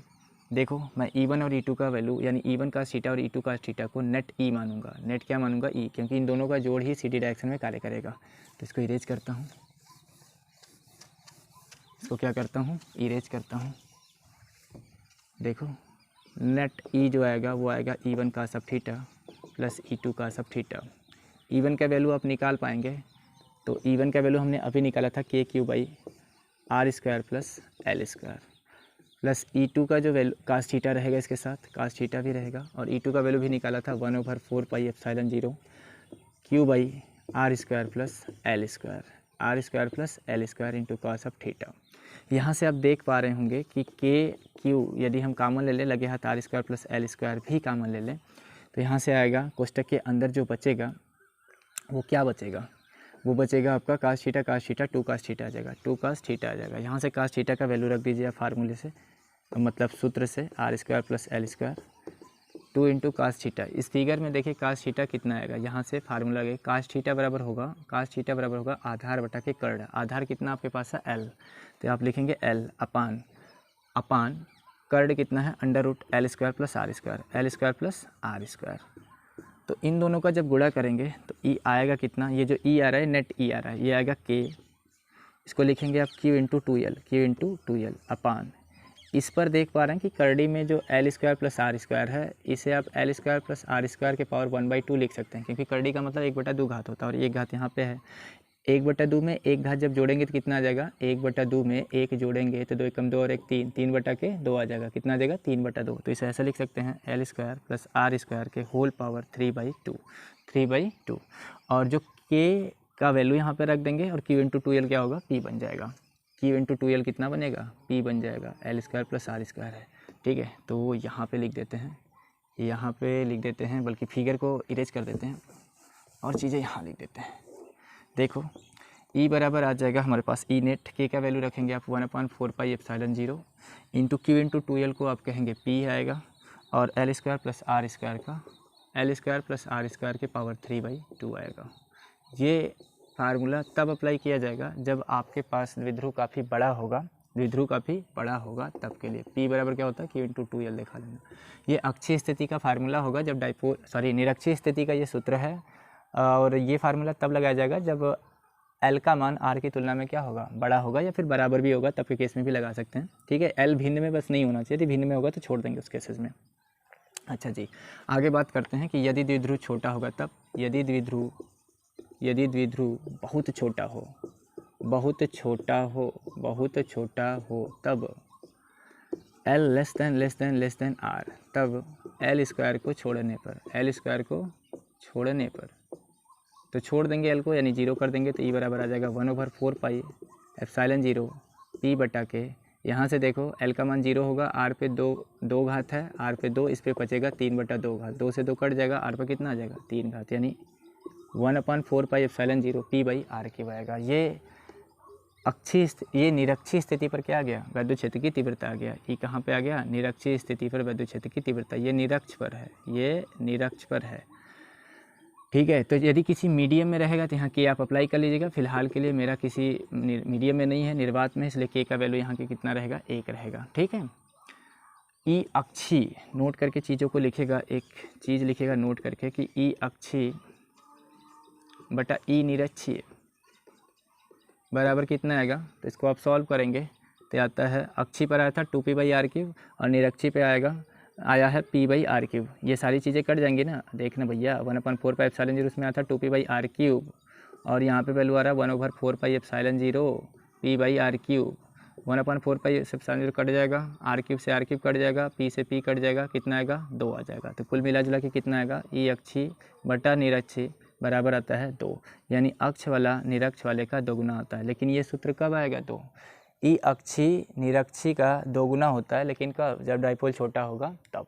S1: देखो मैं E1 और E2 का वैल्यू यानी E1 का थीटा और E2 का थीटा को नेट E मानूंगा। नेट क्या मानूंगा, E, क्योंकि इन दोनों का जोड़ ही CD डायरेक्शन में कार्य करेगा। तो इसको इरेज करता हूँ, इसको क्या करता हूँ, इरेज करता हूँ। देखो नेट E जो आएगा वो आएगा E1 का सब थीटा प्लस E2 का सब थीटा। E1 का वैल्यू आप निकाल पाएंगे, तो E1 का वैल्यू हमने अभी निकाला था KQ/R² plus L² plus E2 का जो वैल्यू कास थीटा रहेगा, इसके साथ कास थीटा भी रहेगा, और E2 का वैल्यू भी निकाला था 1/4πε0 Q/R² plus L² R² plus L² into cos of theta. यहाँ से आप देख पा रहे होंगे कि KQ यदि हम कामन ले लें, लगे हाथ R² प्लस L² भी कामन ले लें, तो यहाँ से आएगा कोष्टक के अंदर जो बचेगा वो क्या बचेगा, वो बचेगा आपका कास थीटा 2 कास थीटा आ जाएगा, 2 कास थीटा आ जाएगा। यहाँ से कास थीटा का वैल्यू रख दीजिए आप फार्मूले से, मतलब सूत्र से, R² plus L² 2 into cos theta. इस फिगर में देखिए कास थीटा कितना आएगा, यहाँ से फार्मूला लगे कास थीटा बराबर होगा आधार बटा के कर्ण। आधार कितना आपके पास है L, तो आप लिखेंगे L अपान कर्ण कितना है √L² plus R² plus R²। तो इन दोनों का जब गुणा करेंगे तो E आएगा कितना, ये जो E आ रहा है नेट E आ रहा है, ये आएगा K, इसको लिखेंगे आप Q इंटू 2L अपान, इस पर देख पा रहे हैं कि करड़ी में जो L² प्लस R² है, इसे आप L² प्लस R² के पावर 1/2 लिख सकते हैं, क्योंकि करड़ी का मतलब 1/2 घात होता है और 1 घात यहाँ पे है। 1/2 में 1 घात जब जोड़ेंगे तो कितना आ जाएगा, 1/2 में 1 जोड़ेंगे तो 2 एकम 2 और 1 3, 3/2 आ जाएगा, कितना आ जाएगा 3/2। तो इसे ऐसा लिख सकते हैं L² प्लस R² के होल पावर 3/2। और जो K का वैल्यू यहाँ पे रख देंगे और Q इंटू 2L क्या होगा, P बन जाएगा। Q इंटू 2L कितना बनेगा, P बन जाएगा, L² प्लस R² है। ठीक है, तो वो यहाँ पे लिख देते हैं, बल्कि फिगर को इरेज कर देते हैं और चीज़ें यहाँ लिख देते हैं। देखो E बराबर आ जाएगा हमारे पास E नेट, K का वैल्यू रखेंगे आप 1/4πε0 इंटू Q इंटू 2L को आप कहेंगे P आएगा, और L² प्लस R² के पावर 3/2 आएगा। ये फार्मूला तब अप्लाई किया जाएगा जब आपके पास द्विध्रुव काफ़ी बड़ा होगा, तब के लिए P बराबर क्या होता है, Q इंटू 2L दिखा लेना। ये अक्षीय स्थिति का फार्मूला होगा जब निरक्षीय स्थिति का ये सूत्र है, और ये फार्मूला तब लगाया जाएगा जब L का मान R की तुलना में क्या होगा, बड़ा होगा या फिर बराबर भी होगा, तब के केस में भी लगा सकते हैं। ठीक है, L भिन्न में बस नहीं होना चाहिए, यदि भिन्न में होगा तो छोड़ देंगे उस केसेस में। अच्छा जी, आगे बात करते हैं कि यदि द्विध्रुव छोटा होगा तब, यदि द्विध्रुव बहुत छोटा हो तब L लेस देन R, तब L² को छोड़ने पर तो छोड़ देंगे L को, यानी 0 कर देंगे, तो E बराबर आ जाएगा 1/4πε0 P बटा के। यहाँ से देखो L का मान 0 होगा, R पे 2 घात है, R पे 2, इस पे बचेगा 3/2 घात, 2 से 2 कट जाएगा, R पे कितना आ जाएगा 3 घात, यानी 1/4πε0 P/R³ आएगा। ये निरक्षीय स्थिति पर क्या आ गया, वैद्युत क्षेत्र की तीव्रता आ गया। ये कहाँ पे आ गया, निरक्षीय स्थिति पर वैद्युत क्षेत्र की तीव्रता, ये निरक्ष पर है। ठीक है, तो यदि किसी मीडियम में रहेगा तो यहाँ K आप अप्लाई कर लीजिएगा। फिलहाल के लिए मेरा किसी मीडियम में नहीं है, निर्वात में, इसलिए K का वैल्यू यहाँ के कितना रहेगा, 1 रहेगा। ठीक है, E अक्षीय नोट करके चीज़ों को लिखेगा, एक चीज़ लिखेगा नोट करके कि E अक्षीय बटा E निरक्षीय बराबर कितना आएगा, तो इसको आप सॉल्व करेंगे तो आता है, अक्षीय पर आया था 2P/R³ और निरक्षीय पे आया है P/R³। ये सारी चीज़ें कट जाएंगी ना, देखना भैया, 1/4πε0 उसमें आया था 2P/R³ और यहाँ पे वैल्यू आ रहा है 1/4πε0 P/R³। 1/4πε0 कट जाएगा, R³ से R³ कट जाएगा, P से P कट जाएगा, कितना आएगा 2 आ जाएगा। तो कुल मिला जुला के कितना आएगा, E अक्षीय बटा निरक्षीय बराबर आता है 2, यानी अक्ष वाला निरक्ष वाले का दोगुना आता है। लेकिन ये सूत्र कब आएगा, 2 E अक्षीय निरक्षीय का दोगुना होता है, लेकिन कब, जब डाइपोल छोटा होगा तब।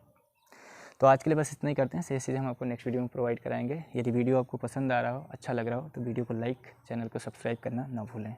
S1: तो आज के लिए बस इतना ही करते हैं, शेष चीज़ें हम आपको नेक्स्ट वीडियो में प्रोवाइड कराएंगे। यदि वीडियो आपको पसंद आ रहा हो, अच्छा लग रहा हो, तो वीडियो को लाइक, चैनल को सब्सक्राइब करना ना भूलें।